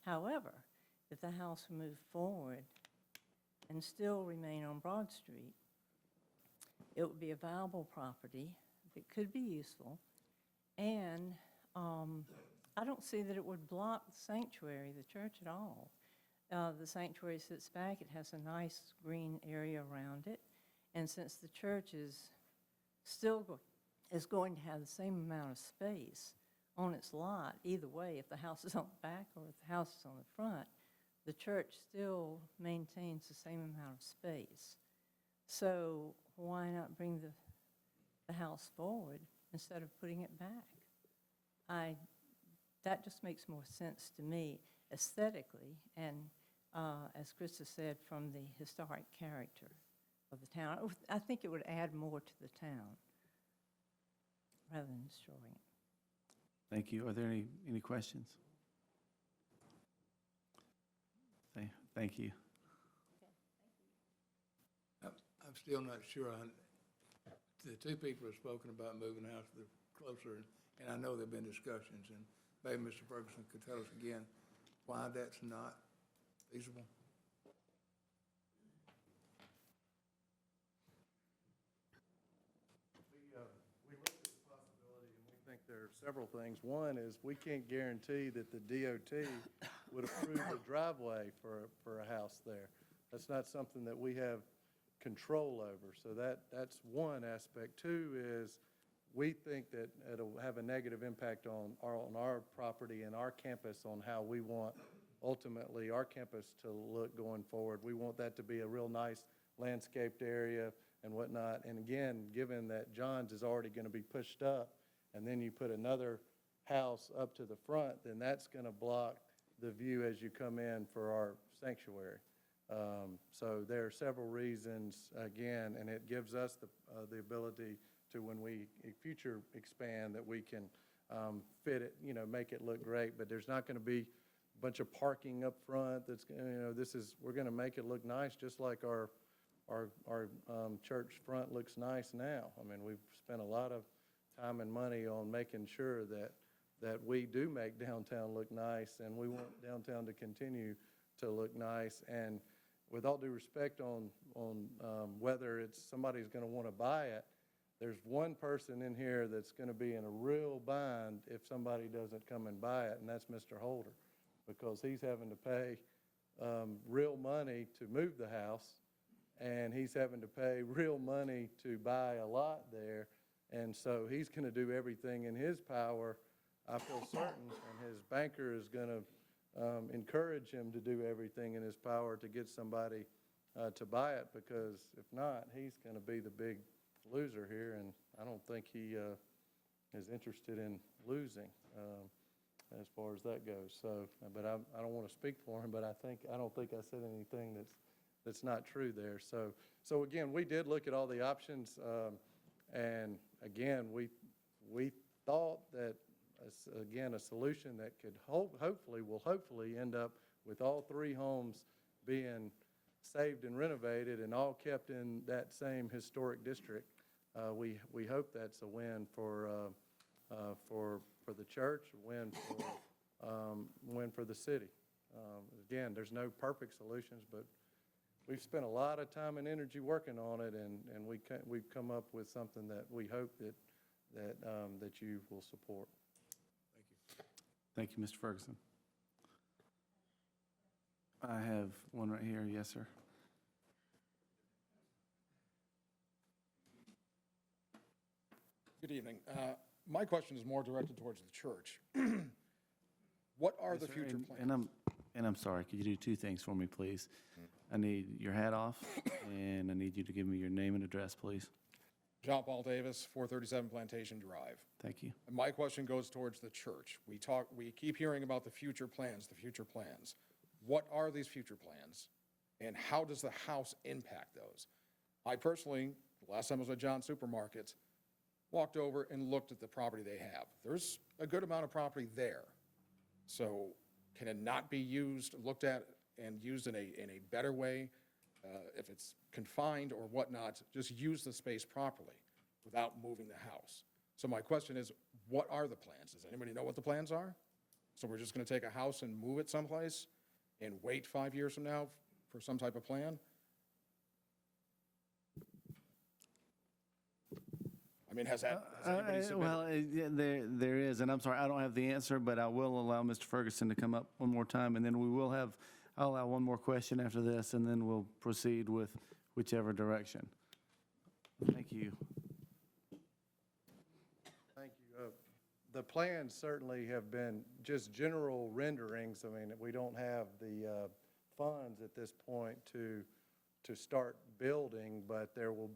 [SPEAKER 13] However, if the house moved forward and still remain on Broad Street, it would be a viable property that could be useful, and I don't see that it would block the sanctuary, the church, at all. The sanctuary sits back, it has a nice green area around it, and since the church is still going to have the same amount of space on its lot, either way, if the house is on the back or if the house is on the front, the church still maintains the same amount of space. So why not bring the house forward instead of putting it back? That just makes more sense to me aesthetically, and as Krista said, from the historic character of the town. I think it would add more to the town rather than destroying it.
[SPEAKER 1] Thank you. Are there any questions? Thank you.
[SPEAKER 8] I'm still not sure. The two people have spoken about moving the house closer, and I know there have been discussions, and maybe Mr. Ferguson could tell us again why that's not feasible.
[SPEAKER 12] We looked at the possibility, and we think there are several things. One is we can't guarantee that the DOT would approve a driveway for a house there. That's not something that we have control over. So that's one aspect. Two is we think that it'll have a negative impact on our property and our campus, on how we want ultimately our campus to look going forward. We want that to be a real nice landscaped area and whatnot. And again, given that John's is already going to be pushed up, and then you put another house up to the front, then that's going to block the view as you come in for our sanctuary. So there are several reasons, again, and it gives us the ability to, when we future expand, that we can fit it, make it look great. But there's not going to be a bunch of parking up front. That's, we're going to make it look nice, just like our church front looks nice now. I mean, we've spent a lot of time and money on making sure that we do make downtown look nice, and we want downtown to continue to look nice. And with all due respect on whether it's somebody's going to want to buy it, there's one person in here that's going to be in a real bind if somebody doesn't come and buy it, and that's Mr. Holder, because he's having to pay real money to move the house, and he's having to pay real money to buy a lot there. And so he's going to do everything in his power, I feel certain, and his banker is going to encourage him to do everything in his power to get somebody to buy it, because if not, he's going to be the big loser here, and I don't think he is interested in losing as far as that goes. So, but I don't want to speak for him, but I don't think I said anything that's not true there. So again, we did look at all the options, and again, we thought that again, a solution that could hopefully end up with all three homes being saved and renovated and all kept in that same historic district. We hope that's a win for the church, win for the city. Again, there's no perfect solutions, but we've spent a lot of time and energy working on it, and we've come up with something that we hope that you will support.
[SPEAKER 1] Thank you, Mr. Ferguson. I have one right here. Yes, sir.
[SPEAKER 14] Good evening. My question is more directed towards the church. What are the
[SPEAKER 1] Yes, sir,
[SPEAKER 14] future
[SPEAKER 1] and
[SPEAKER 14] plans?
[SPEAKER 1] I'm sorry, could you do two things for me, please? I need your hat off, and I need you to give me your name and address, please.
[SPEAKER 14] John Paul Davis, 437 Plantation Drive.
[SPEAKER 1] Thank you.
[SPEAKER 14] And my question goes towards the church. We keep hearing about the future plans, the future plans. What are these future plans, and how does the house impact those? I personally, the last time I was at John's Supermarkets, walked over and looked at the property they have. There's a good amount of property there. So can it not be used, looked at, and used in a better way? If it's confined or whatnot, just use the space properly without moving the house. So my question is, what are the plans? Does anybody know what the plans are? So we're just going to take a house and move it someplace and wait 5 years from now for some type of plan? I mean, has anybody submitted?
[SPEAKER 1] Well, yeah, there is, and I'm sorry, I don't have the answer, but I will allow Mr. Ferguson to come up one more time, and then I'll allow one more question after this, and then we'll proceed with whichever direction. Thank you.
[SPEAKER 12] Thank you. The plans certainly have been just general renderings. I mean, we don't have the funds at this point to start building, but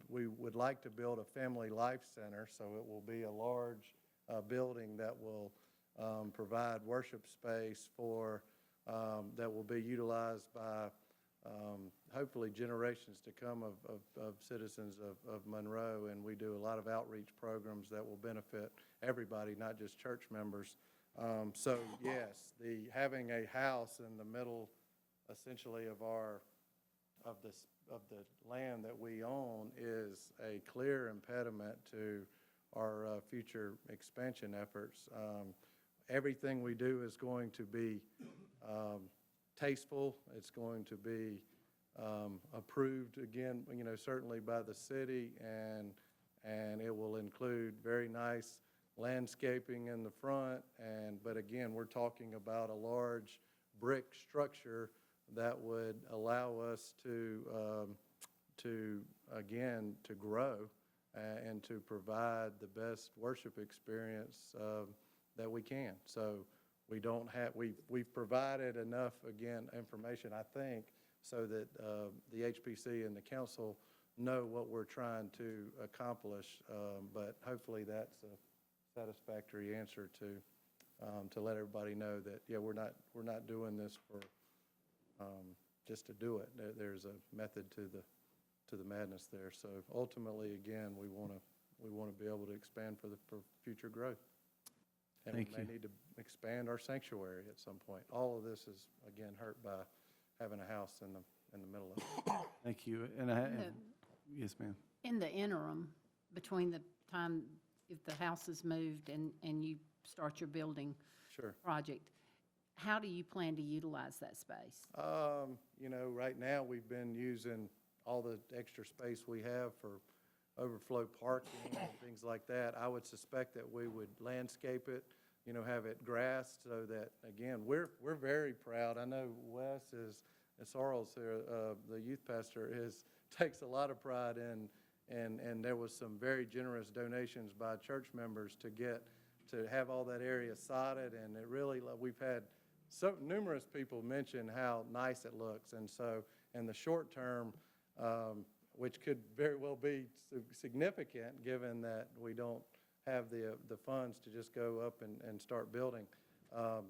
[SPEAKER 12] we would like to build a family life center, so it will be a large building that will provide worship space that will be utilized by hopefully generations to come of citizens of Monroe, and we do a lot of outreach programs that will benefit everybody, not just church members. So yes, having a house in the middle, essentially, of the land that we own is a clear impediment to our future expansion efforts. Everything we do is going to be tasteful. It's going to be approved, again, certainly by the city, and it will include very nice landscaping in the front. But again, we're talking about a large brick structure that would allow us to grow and to provide the best worship experience that we can. So we've provided enough, again, information, I think, so that the HPC and the council know what we're trying to accomplish. But hopefully that's a satisfactory answer to let everybody know that, yeah, we're not doing this for just to do it. There's a method to the madness there. So ultimately, again, we want to be able to expand for future growth. And
[SPEAKER 1] Thank
[SPEAKER 12] we may
[SPEAKER 1] you.
[SPEAKER 12] need to expand our sanctuary at some point. All of this is, again, hurt by having a house in the middle of it.
[SPEAKER 1] Thank you. Yes, ma'am.
[SPEAKER 15] In the interim, between the time if the house is moved and you start your building
[SPEAKER 12] Sure.
[SPEAKER 15] project, how do you plan to utilize that space?
[SPEAKER 12] Right now, we've been using all the extra space we have for overflow parking and things like that. I would suspect that we would landscape it, have it grassed, so that, again, we're very proud. I know Wes is and Sorrells here, the youth pastor, takes a lot of pride in, and there was some very generous donations by church members to have all that area sodded, and it really, we've had numerous people mention how nice it looks, and so in the short term, which could very well be significant, given that we don't have the funds to just go up and start building.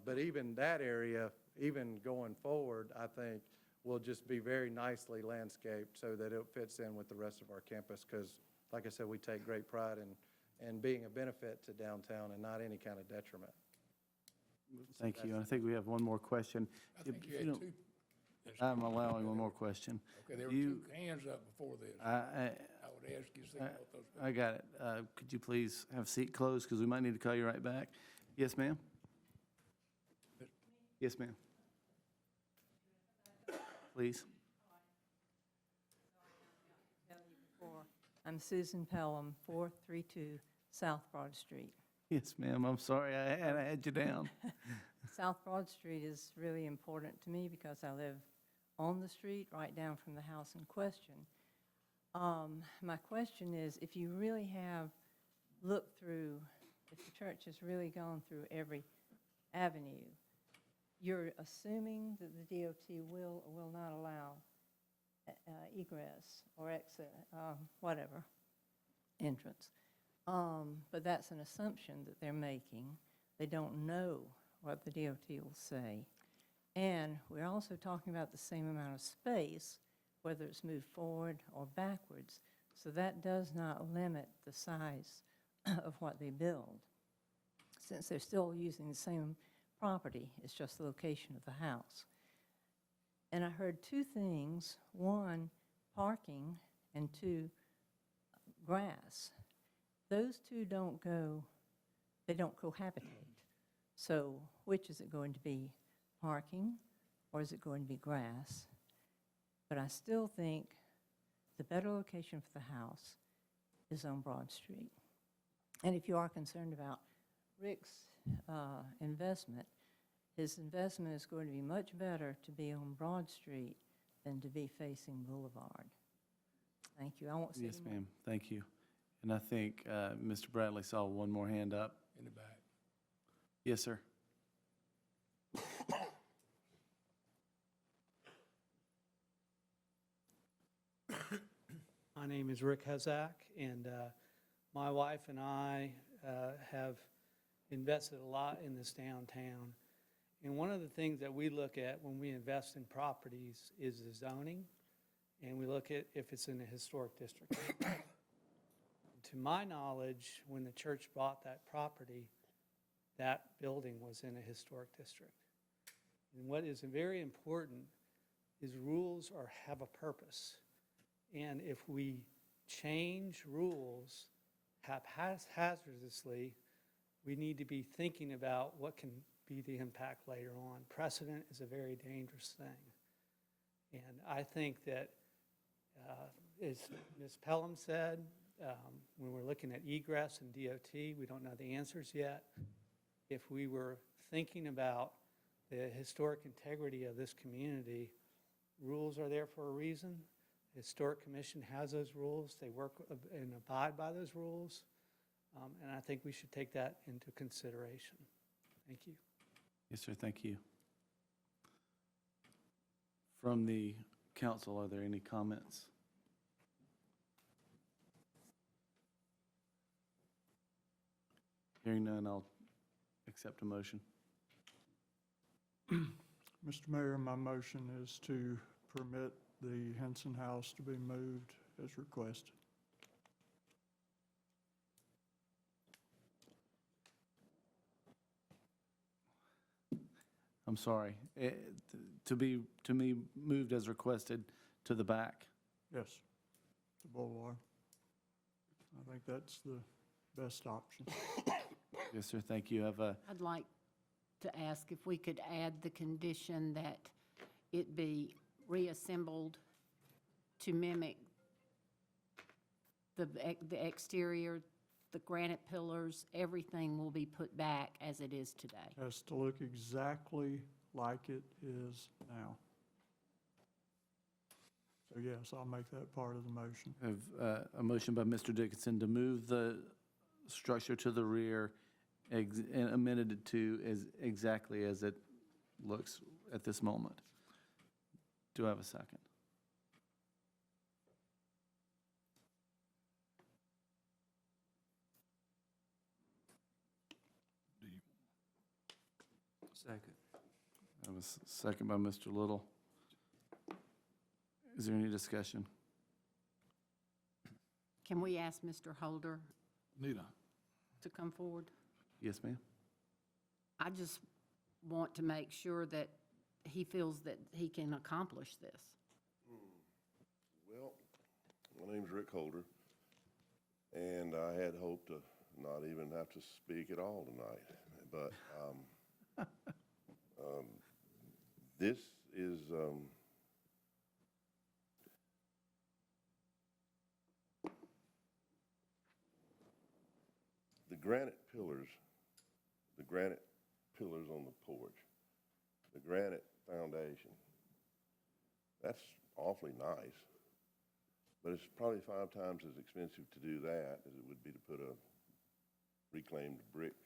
[SPEAKER 12] But even that area, even going forward, I think will just be very nicely landscaped so that it fits in with the rest of our campus, because, like I said, we take great pride in being a benefit to downtown and not any kind of detriment.
[SPEAKER 1] Thank you. And I think we have one more question.
[SPEAKER 8] I think
[SPEAKER 1] If
[SPEAKER 8] you had
[SPEAKER 1] don't-
[SPEAKER 8] two.
[SPEAKER 1] I'm allowing one more question.
[SPEAKER 8] Okay, there were
[SPEAKER 1] You-
[SPEAKER 8] two hands up before this.
[SPEAKER 1] I
[SPEAKER 8] I would ask you to see both those.
[SPEAKER 1] I got it. Could you please have seat closed, because we might need to call you right back? Yes, ma'am? Yes, ma'am. Please.
[SPEAKER 13] I'm Susan Pelham, 432 South Broad Street.
[SPEAKER 1] Yes, ma'am. I'm sorry. I had you down.
[SPEAKER 13] South Broad Street is really important to me because I live on the street right down from the house in question. My question is, if you really have looked through, if the church has really gone through every avenue, you're assuming that the DOT will or will not allow egress or exit, whatever, entrance. But that's an assumption that they're making. They don't know what the DOT will say. And we're also talking about the same amount of space, whether it's moved forward or backwards. So that does not limit the size of what they build, since they're still using the same property. It's just the location of the house. And I heard two things: one, parking, and two, grass. Those two don't cohabitate. So which is it going to be, parking, or is it going to be grass? But I still think the better location for the house is on Broad Street. And if you are concerned about Rick's investment, his investment is going to be much better to be on Broad Street than to be facing Boulevard. Thank you. I won't say
[SPEAKER 1] Yes,
[SPEAKER 13] any more.
[SPEAKER 1] ma'am. Thank you. And I think Mr. Bradley saw one more hand up.
[SPEAKER 8] In the back.
[SPEAKER 1] Yes, sir.
[SPEAKER 16] My name is Rick Hezak, and my wife and I have invested a lot in this downtown. And one of the things that we look at when we invest in properties is the zoning, and we look at if it's in a historic district. To my knowledge, when the church bought that property, that building was in a historic district. And what is very important is rules have a purpose. And if we change rules haphazardly, we need to be thinking about what can be the impact later on. Precedent is a very dangerous thing. And I think that, as Ms. Pelham said, when we're looking at egress and DOT, we don't know the answers yet. If we were thinking about the historic integrity of this community, rules are there for a reason. The Historic Commission has those rules. They work and abide by those rules. And I think we should take that into consideration. Thank you.
[SPEAKER 1] Yes, sir. Thank you. From the council, are there any comments? Hearing none, I'll accept a motion.
[SPEAKER 11] Mr. Mayor, my motion is to permit the Henson House to be moved as requested.
[SPEAKER 1] I'm sorry. To be moved as requested to the back.
[SPEAKER 11] Yes, the Boulevard. I think that's the best option.
[SPEAKER 1] Yes, sir. Thank you.
[SPEAKER 15] I'd like to ask if we could add the condition that it be reassembled to mimic the exterior, the granite pillars, everything will be put back as it is today.
[SPEAKER 11] Has to look exactly like it is now. So yes, I'll make that part of the motion.
[SPEAKER 1] I have a motion by Mr. Dickinson to move the structure to the rear and amended it to exactly as it looks at this moment. Do I have a second?
[SPEAKER 4] Second.
[SPEAKER 1] I have a second by Mr. Little. Is there any discussion?
[SPEAKER 15] Can we ask Mr. Holder
[SPEAKER 10] Nita.
[SPEAKER 15] to come forward?
[SPEAKER 1] Yes, ma'am?
[SPEAKER 15] I just want to make sure that he feels that he can accomplish this.
[SPEAKER 17] Well, my name's Rick Holder, and I had hoped to not even have to speak at all tonight, but this is the granite pillars on the porch, the granite foundation. That's awfully nice. But it's probably 5 times as expensive to do that as it would be to put a reclaimed brick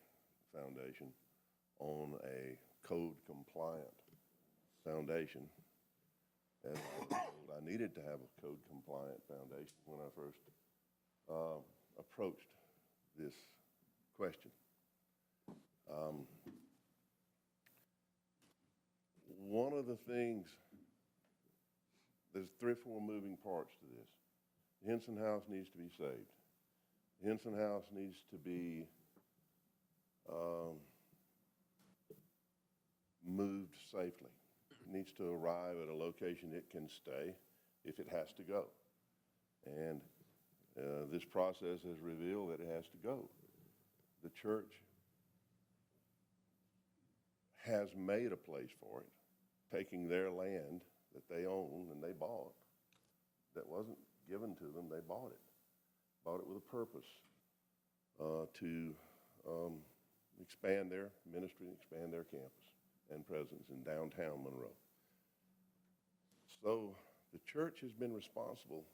[SPEAKER 17] foundation on a code-compliant foundation. And I was told I needed to have a code-compliant foundation when I first approached this question. One of the things, there's 3 or 4 moving parts to this. The Henson House needs to be saved. The Henson House needs to be moved safely. It needs to arrive at a location it can stay if it has to go. And this process has revealed that it has to go. The church has made a place for it, taking their land that they own and they bought, that wasn't given to them, they bought it with a purpose to expand their ministry, expand their campus and presence in downtown Monroe. So the church has been responsible,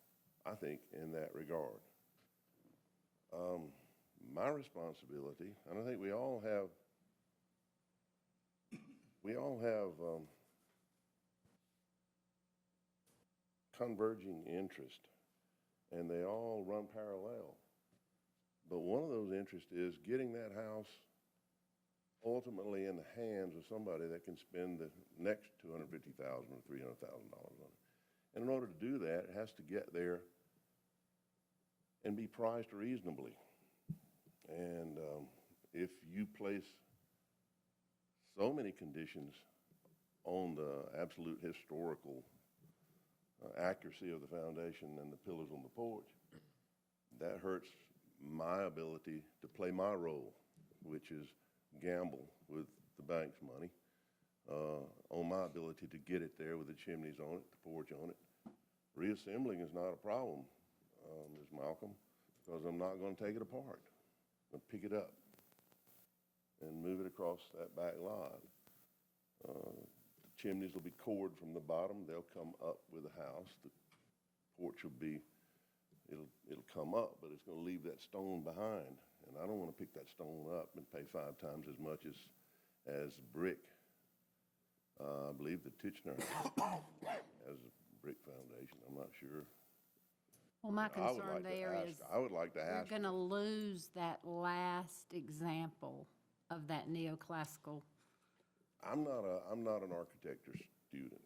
[SPEAKER 17] I think, in that regard. My responsibility, and I think we all have converging interest, and they all run parallel. But one of those interests is getting that house ultimately in the hands of somebody that can spend the next $250,000 or $300,000 on it. And in order to do that, it has to get there and be priced reasonably. And if you place so many conditions on the absolute historical accuracy of the foundation and the pillars on the porch, that hurts my ability to play my role, which is gamble with the bank's money, on my ability to get it there with the chimneys on it, the porch on it. Reassembling is not a problem, Ms. Malcolm, because I'm not going to take it apart. I'm going to pick it up and move it across that back lot. The chimneys will be cored from the bottom. They'll come up with the house. The porch will be, it'll come up, but it's going to leave that stone behind. And I don't want to pick that stone up and pay 5 times as much as brick. I believe the Titchener has a brick foundation. I'm not sure.
[SPEAKER 15] Well, my concern there is
[SPEAKER 17] I would like to ask.
[SPEAKER 15] we're going to lose that last example of that neoclassical.
[SPEAKER 17] I'm not an architecture student.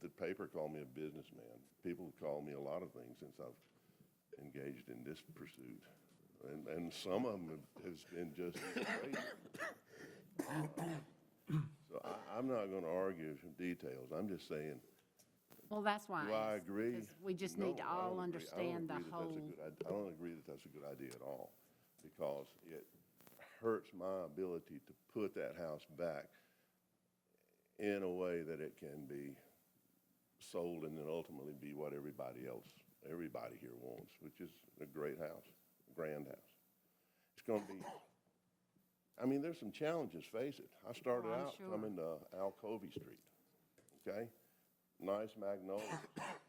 [SPEAKER 17] The paper called me a businessman. People have called me a lot of things since I've engaged in this pursuit. And some of them has been just crazy. So I'm not going to argue details. I'm just saying.
[SPEAKER 15] Well, that's why.
[SPEAKER 17] Do I agree?
[SPEAKER 15] 'Cause we just
[SPEAKER 17] No,
[SPEAKER 15] need to
[SPEAKER 17] I
[SPEAKER 15] all
[SPEAKER 17] don't agree.
[SPEAKER 15] understand the
[SPEAKER 17] I
[SPEAKER 15] whole.
[SPEAKER 17] don't agree that that's a good idea at all, because it hurts my ability to put that house back in a way that it can be sold and then ultimately be what everybody here wants, which is a great house, a grand house. It's going to be, I mean, there's some challenges, face it. I started
[SPEAKER 15] I'm
[SPEAKER 17] out
[SPEAKER 15] sure.
[SPEAKER 17] coming to Alcovey Street, okay? nice magnolias.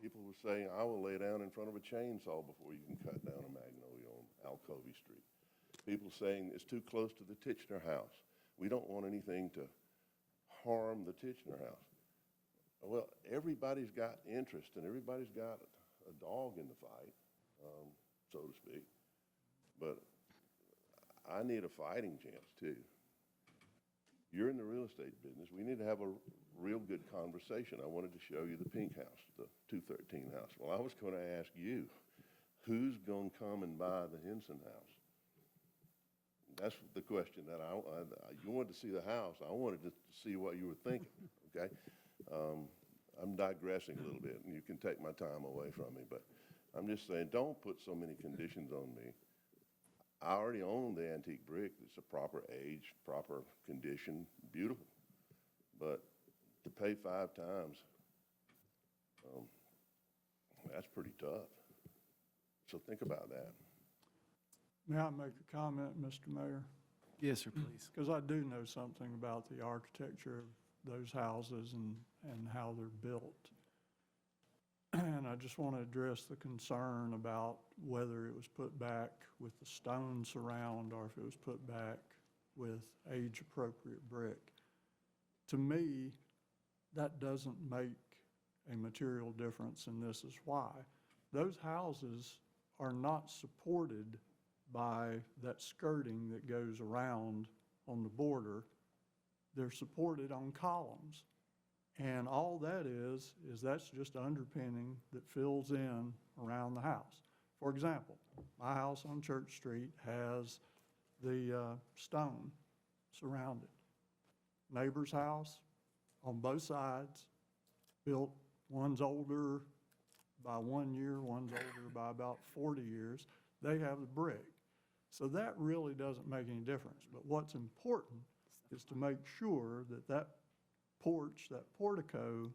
[SPEAKER 17] People were saying, I will lay down in front of a chainsaw before you can cut down a magnolia on Alcovey Street. People saying it's too close to the Titchener house. We don't want anything to harm the Titchener house. Well, everybody's got interest and everybody's got a dog in the fight, so to speak. But I need a fighting chance too. You're in the real estate business. We need to have a real good conversation. I wanted to show you the pink house, the 213 house. Well, I was going to ask you, who's going to come and buy the Henson house? That's the question that you wanted to see the house. I wanted to see what you were thinking, okay? I'm digressing a little bit, and you can take my time away from me, but I'm just saying, don't put so many conditions on me. I already own the antique brick. It's a proper age, proper condition, beautiful. But to pay 5 times, that's pretty tough. So think about that.
[SPEAKER 11] May I make a comment, Mr. Mayor?
[SPEAKER 1] Yes, sir, please.
[SPEAKER 11] Because I do know something about the architecture of those houses and how they're built. And I just want to address the concern about whether it was put back with the stone surround or if it was put back with age-appropriate brick. To me, that doesn't make a material difference, and this is why. Those houses are not supported by that skirting that goes around on the border. They're supported on columns. And all that is that's just underpinning that fills in around the house. For example, my house on Church Street has the stone surrounded. Neighbor's house on both sides, built, one's older by 1 year, one's older by about 40 years. They have the brick. So that really doesn't make any difference. But what's important is to make sure that that porch, that portico,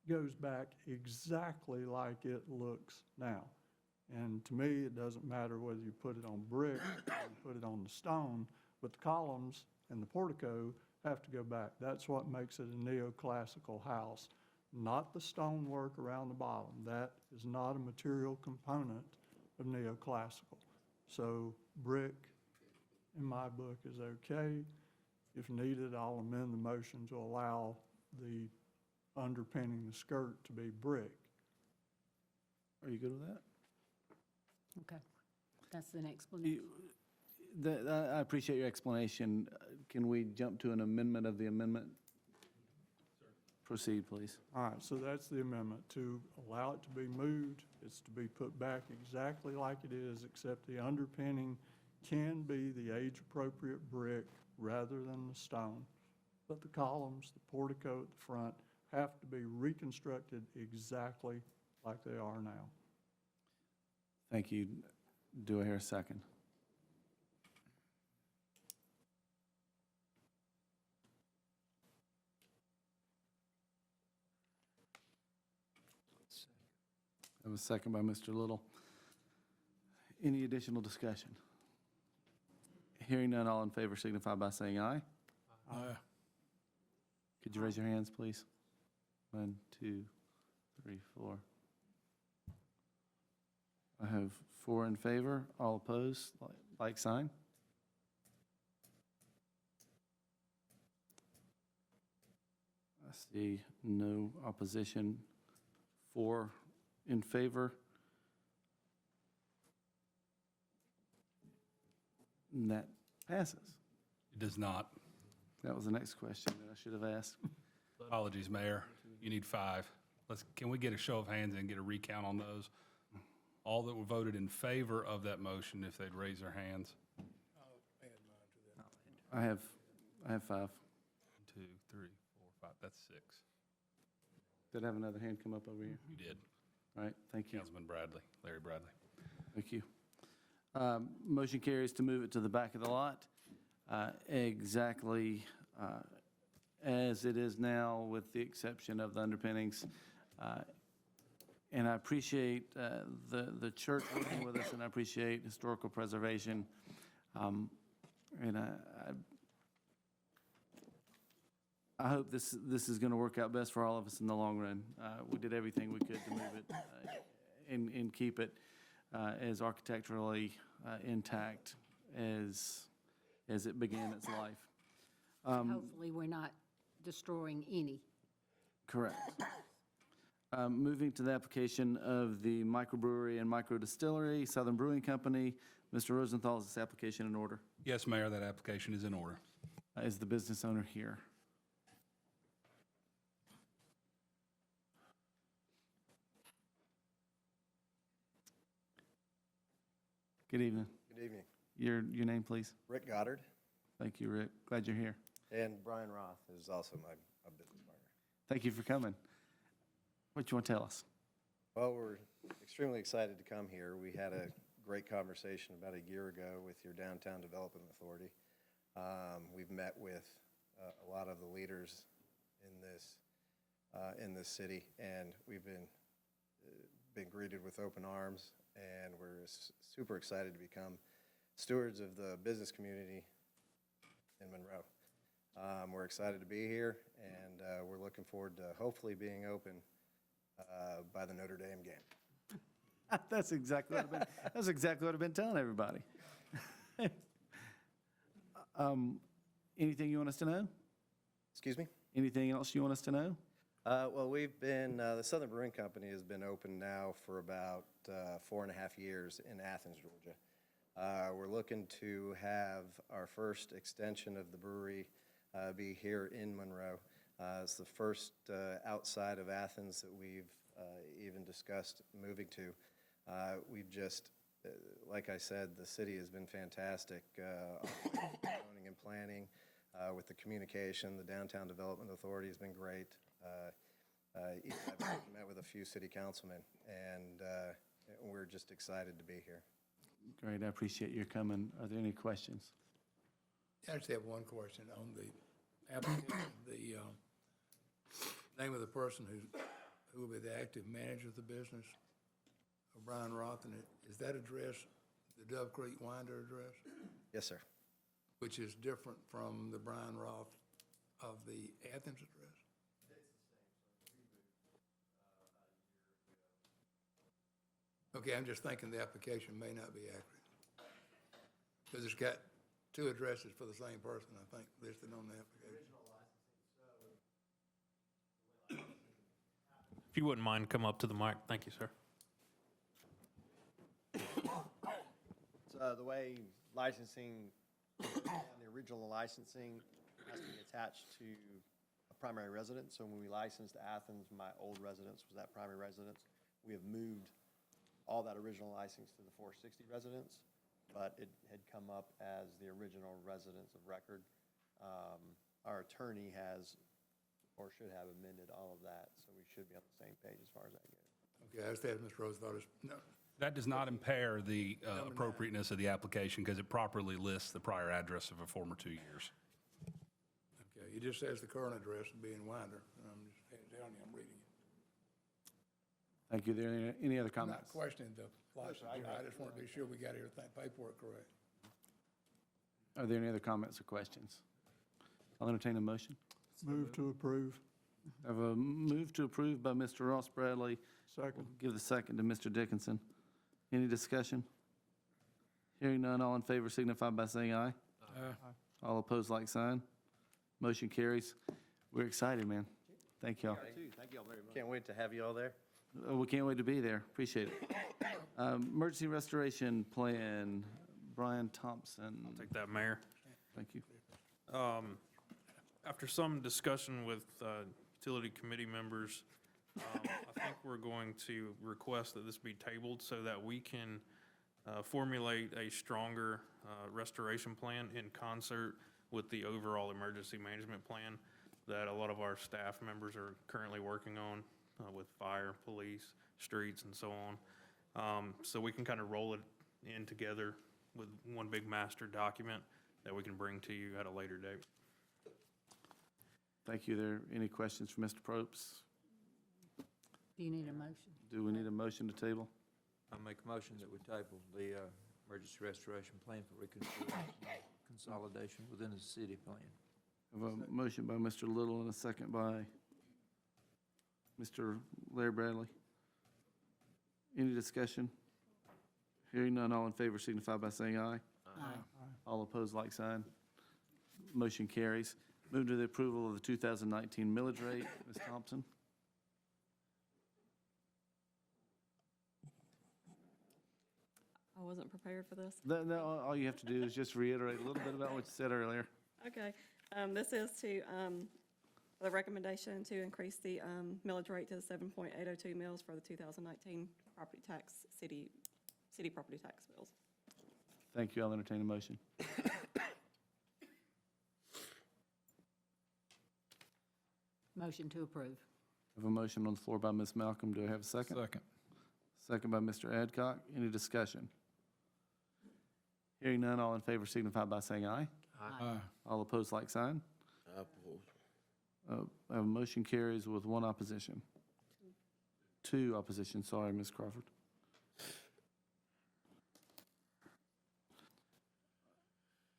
[SPEAKER 11] goes back exactly like it looks now. And to me, it doesn't matter whether you put it on brick or you put it on the stone, but the columns and the portico have to go back. That's what makes it a neoclassical house, not the stonework around the bottom. That is not a material component of neoclassical. So brick, in my book, is okay. If needed, I'll amend the motion to allow the underpinning the skirt to be brick.
[SPEAKER 1] Are you good with that?
[SPEAKER 15] Okay, that's an explanation.
[SPEAKER 1] I appreciate your explanation. Can we jump to an amendment of the amendment? Proceed, please.
[SPEAKER 11] All right, so that's the amendment, to allow it to be moved. It's to be put back exactly like it is, except the underpinning can be the age-appropriate brick rather than the stone. But the columns, the portico at the front, have to be reconstructed exactly like they are now.
[SPEAKER 1] Thank you. Do I hear a second? That was second by Mr. Little. Any additional discussion? Hearing none, all in favor signify by saying aye.
[SPEAKER 8] Aye.
[SPEAKER 1] Could you raise your hands, please? 1, 2, 3, 4. I have 4 in favor, all opposed, like sign. I see no opposition, 4 in favor. And that passes.
[SPEAKER 10] It does not.
[SPEAKER 1] That was the next question that I should have asked.
[SPEAKER 10] Apologies, Mayor. You need 5. Can we get a show of hands and get a recount on those? All that were voted in favor of that motion, if they'd raise their hands.
[SPEAKER 1] I have 5.
[SPEAKER 10] 1, 2, 3, 4, 5. That's 6.
[SPEAKER 1] Did I have another hand come up over here?
[SPEAKER 10] You did.
[SPEAKER 1] All right, thank you.
[SPEAKER 10] Councilman Bradley, Larry Bradley.
[SPEAKER 1] Thank you. Motion carries to move it to the back of the lot, exactly as it is now, with the exception of the underpinnings. And I appreciate the church working with us, and I appreciate historical preservation. And I hope this is going to work out best for all of us in the long run. We did everything we could to move it and keep it as architecturally intact as it began its life.
[SPEAKER 15] Hopefully, we're not destroying any.
[SPEAKER 1] Correct. Moving to the application of the microbrewery and microdistillery, Southern Brewing Company. Mr. Rosenthal, is this application in order?
[SPEAKER 10] Yes, Mayor, that application is in order.
[SPEAKER 1] Is the business owner here? Good evening.
[SPEAKER 18] Good evening.
[SPEAKER 1] Your name, please?
[SPEAKER 18] Rick Goddard,
[SPEAKER 1] Thank you, Rick. Glad you're here.
[SPEAKER 18] and Brian Roth is also my business partner.
[SPEAKER 1] Thank you for coming. What you want to tell us?
[SPEAKER 18] Well, we're extremely excited to come here. We had a great conversation about a year ago with your Downtown Development Authority. We've met with a lot of the leaders in this city, and we've been greeted with open arms, and we're super excited to become stewards of the business community in Monroe. We're excited to be here, and we're looking forward to hopefully being open by the Notre Dame game.
[SPEAKER 1] That's exactly what I've been telling everybody. Anything you want us to know?
[SPEAKER 18] Excuse me?
[SPEAKER 1] Anything else you want us to know?
[SPEAKER 18] Well, the Southern Brewing Company has been open now for about 4.5 years in Athens, Georgia. We're looking to have our first extension of the brewery be here in Monroe. It's the first outside of Athens that we've even discussed moving to. We've just, like I said, the city has been fantastic on zoning and planning with the communication. The Downtown Development Authority has been great. I've met with a few city councilmen, and we're just excited to be here.
[SPEAKER 1] Great, I appreciate your coming. Are there any questions?
[SPEAKER 8] I just have one question on the application, the name of the person who will be the active manager of the business, Brian Roth, and is that address the Dove Creek Winder address?
[SPEAKER 18] Yes, sir.
[SPEAKER 8] Which is different from the Brian Roth of the Athens address? Okay, I'm just thinking the application may not be accurate. Because it's got two addresses for the same person, I think, listed on the application.
[SPEAKER 19] If you wouldn't mind, come up to the mic. Thank you, sir.
[SPEAKER 18] So the way licensing, the original licensing has to be attached to a primary residence. So when we licensed Athens, my old residence was that primary residence. We have moved all that original license to the 460 residence, but it had come up as the original residence of record. Our attorney has, or should have, amended all of that, so we should be on the same page as far as that goes.
[SPEAKER 8] Okay, I just asked Mr. Roosevelt, no.
[SPEAKER 10] That does not impair the appropriateness of the application because it properly lists the prior address of a former 2 years.
[SPEAKER 8] Okay, it just says the current address being Winder, and I'm just telling you, I'm reading it.
[SPEAKER 1] Thank you. Are there any other
[SPEAKER 8] I'm
[SPEAKER 1] comments?
[SPEAKER 8] not questioning the license, I just want to be sure we got everything, paperwork correct.
[SPEAKER 1] Are there any other comments or questions? I'll entertain a motion.
[SPEAKER 11] Move to approve.
[SPEAKER 1] I have a move to approve by Mr. Ross Bradley.
[SPEAKER 11] Second.
[SPEAKER 1] Give the second to Mr. Dickinson. Any discussion? Hearing none, all in favor signify by saying aye. All opposed, like sign. Motion carries. We're excited, man. Thank y'all.
[SPEAKER 18] Thank you all very much. Can't wait to have you all there.
[SPEAKER 1] We can't wait to be there. Appreciate it. Emergency Restoration Plan, Brian Thompson.
[SPEAKER 19] I'll take that, Mayor.
[SPEAKER 1] Thank you.
[SPEAKER 19] After some discussion with utility committee members, I think we're going to request that this be tabled so that we can formulate a stronger restoration plan in concert with the overall emergency management plan that a lot of our staff members are currently working on with fire, police, streets, and so on. So we can kind of roll it in together with one big master document that we can bring to you at a later date.
[SPEAKER 1] Thank you. Are there any questions for Mr. Probst?
[SPEAKER 15] Do you need a motion?
[SPEAKER 1] Do we need a motion to table?
[SPEAKER 4] I make a motion that we table the emergency restoration plan for reconstruction and consolidation within the city plan.
[SPEAKER 1] I have a motion by Mr. Little and a second by Mr. Larry Bradley. Any discussion? Hearing none, all in favor signify by saying aye.
[SPEAKER 15] Aye.
[SPEAKER 1] All opposed, like sign. Motion carries. Move to the approval of the 2019 millage rate. Ms. Thompson?
[SPEAKER 7] I wasn't prepared for this.
[SPEAKER 1] All you have to do is just reiterate a little bit about what you said earlier.
[SPEAKER 7] Okay, this is to, the recommendation to increase the millage rate to 7.802 mils for the 2019 property tax, city property tax bills.
[SPEAKER 1] Thank you. I'll entertain a motion.
[SPEAKER 15] Motion to approve.
[SPEAKER 1] I have a motion on the floor by Ms. Malcolm. Do I have a second?
[SPEAKER 11] Second.
[SPEAKER 1] Second by Mr. Adcock. Any discussion? Hearing none, all in favor signify by saying aye.
[SPEAKER 11] Aye.
[SPEAKER 1] All opposed, like sign. I have a motion carries with one opposition. Two opposition, sorry, Ms. Crawford.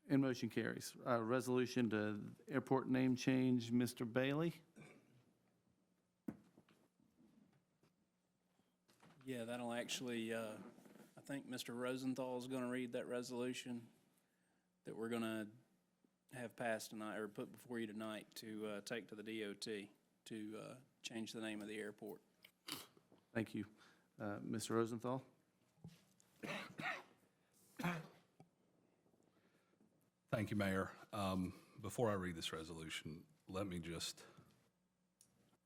[SPEAKER 1] And motion carries. Resolution to airport name change, Mr. Bailey.
[SPEAKER 20] Yeah, that'll actually, I think Mr. Rosenthal is going to read that resolution that we're going to have passed tonight, or put before you tonight, to take to the DOT to change the name of the airport.
[SPEAKER 1] Thank you. Mr. Rosenthal?
[SPEAKER 10] Thank you, Mayor. Before I read this resolution, let me just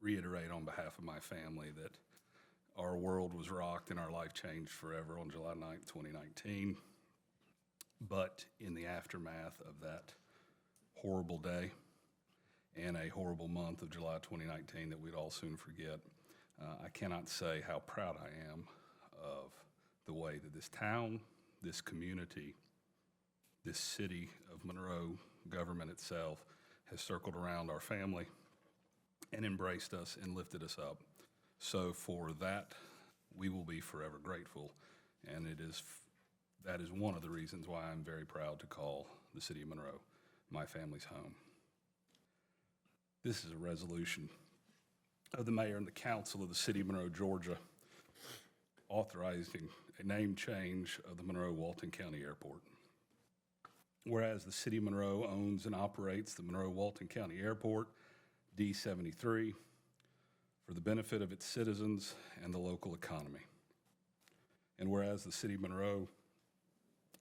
[SPEAKER 10] reiterate on behalf of my family that our world was rocked and our life changed forever on July 9th, 2019. But in the aftermath of that horrible day and a horrible month of July 2019 that we'd all soon forget, I cannot say how proud I am of the way that this town, this community, this city of Monroe government itself has circled around our family and embraced us and lifted us up. So for that, we will be forever grateful, and that is one of the reasons why I'm very proud to call the city of Monroe my family's home. This is a resolution of the mayor and the council of the city of Monroe, Georgia, authorizing a name change of the Monroe-Walton County Airport. Whereas the city of Monroe owns and operates the Monroe-Walton County Airport, D-73, for the benefit of its citizens and the local economy. And whereas the city of Monroe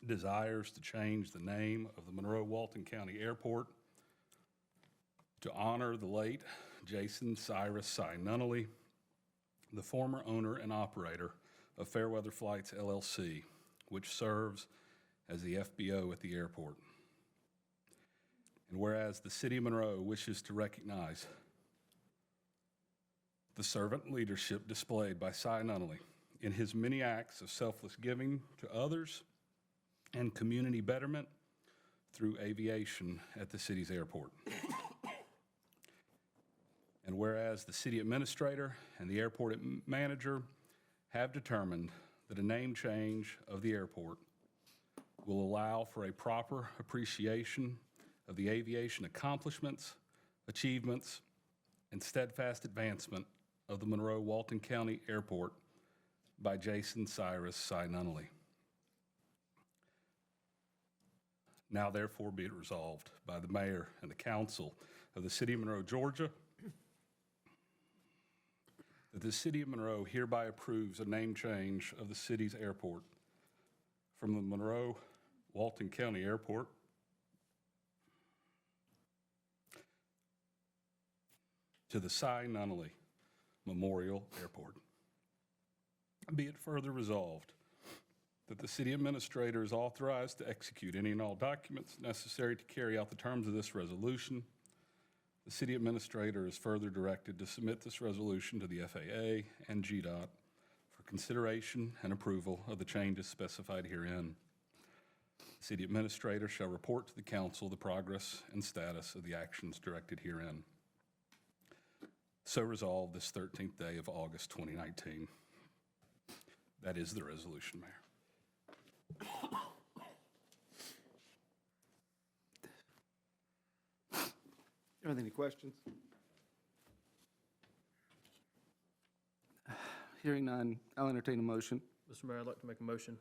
[SPEAKER 10] desires to change the name of the Monroe-Walton County Airport to honor the late Jason Cyrus Nunnally, the former owner and operator of Fairweather Flights LLC, which serves as the FBO at the airport. And whereas the city of Monroe wishes to recognize the servant leadership displayed by Cy Nunnally in his many acts of selfless giving to others and community betterment through aviation at the city's airport. And whereas the city administrator and the airport manager have determined that a name change of the airport will allow for a proper appreciation of the aviation accomplishments, achievements, and steadfast advancement of the Monroe-Walton County Airport by Jason Cyrus Nunnally. Now therefore be it resolved by the mayor and the council of the city of Monroe, Georgia, that the city of Monroe hereby approves a name change of the city's airport from the Monroe-Walton County Airport to the Cy Nunnally Memorial Airport. Be it further resolved that the city administrator is authorized to execute any and all documents necessary to carry out the terms of this resolution. The city administrator is further directed to submit this resolution to the FAA and GDOT for consideration and approval of the changes specified herein. The city administrator shall report to the council the progress and status of the actions directed herein. So resolved this 13th day of August 2019. That is the resolution, Mayor.
[SPEAKER 21] Are there any questions?
[SPEAKER 1] Hearing none, I'll entertain a motion.
[SPEAKER 22] Mr. Mayor, I'd like to make a motion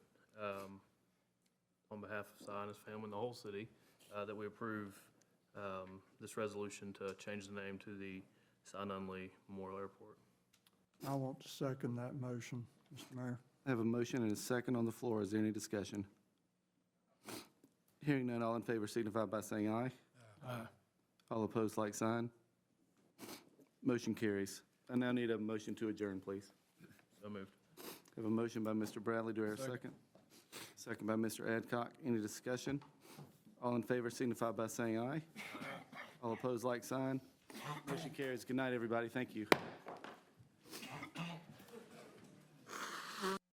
[SPEAKER 22] on behalf of Si and his family and the whole city that we approve this resolution to change the name to the Si Nunley Memorial Airport.
[SPEAKER 11] I want to second that motion, Mr. Mayor.
[SPEAKER 1] I have a motion and a second on the floor. Is there any discussion? Hearing none, all in favor signify by saying aye.
[SPEAKER 11] Aye.
[SPEAKER 1] All opposed, like sign. Motion carries. I now need a motion to adjourn, please.
[SPEAKER 22] So moved.
[SPEAKER 1] I have a motion by Mr. Bradley. Do I hear a second? Second by Mr. Adcock. Any discussion? All in favor signify by saying aye. All opposed, like sign. Motion carries. Good night, everybody. Thank you.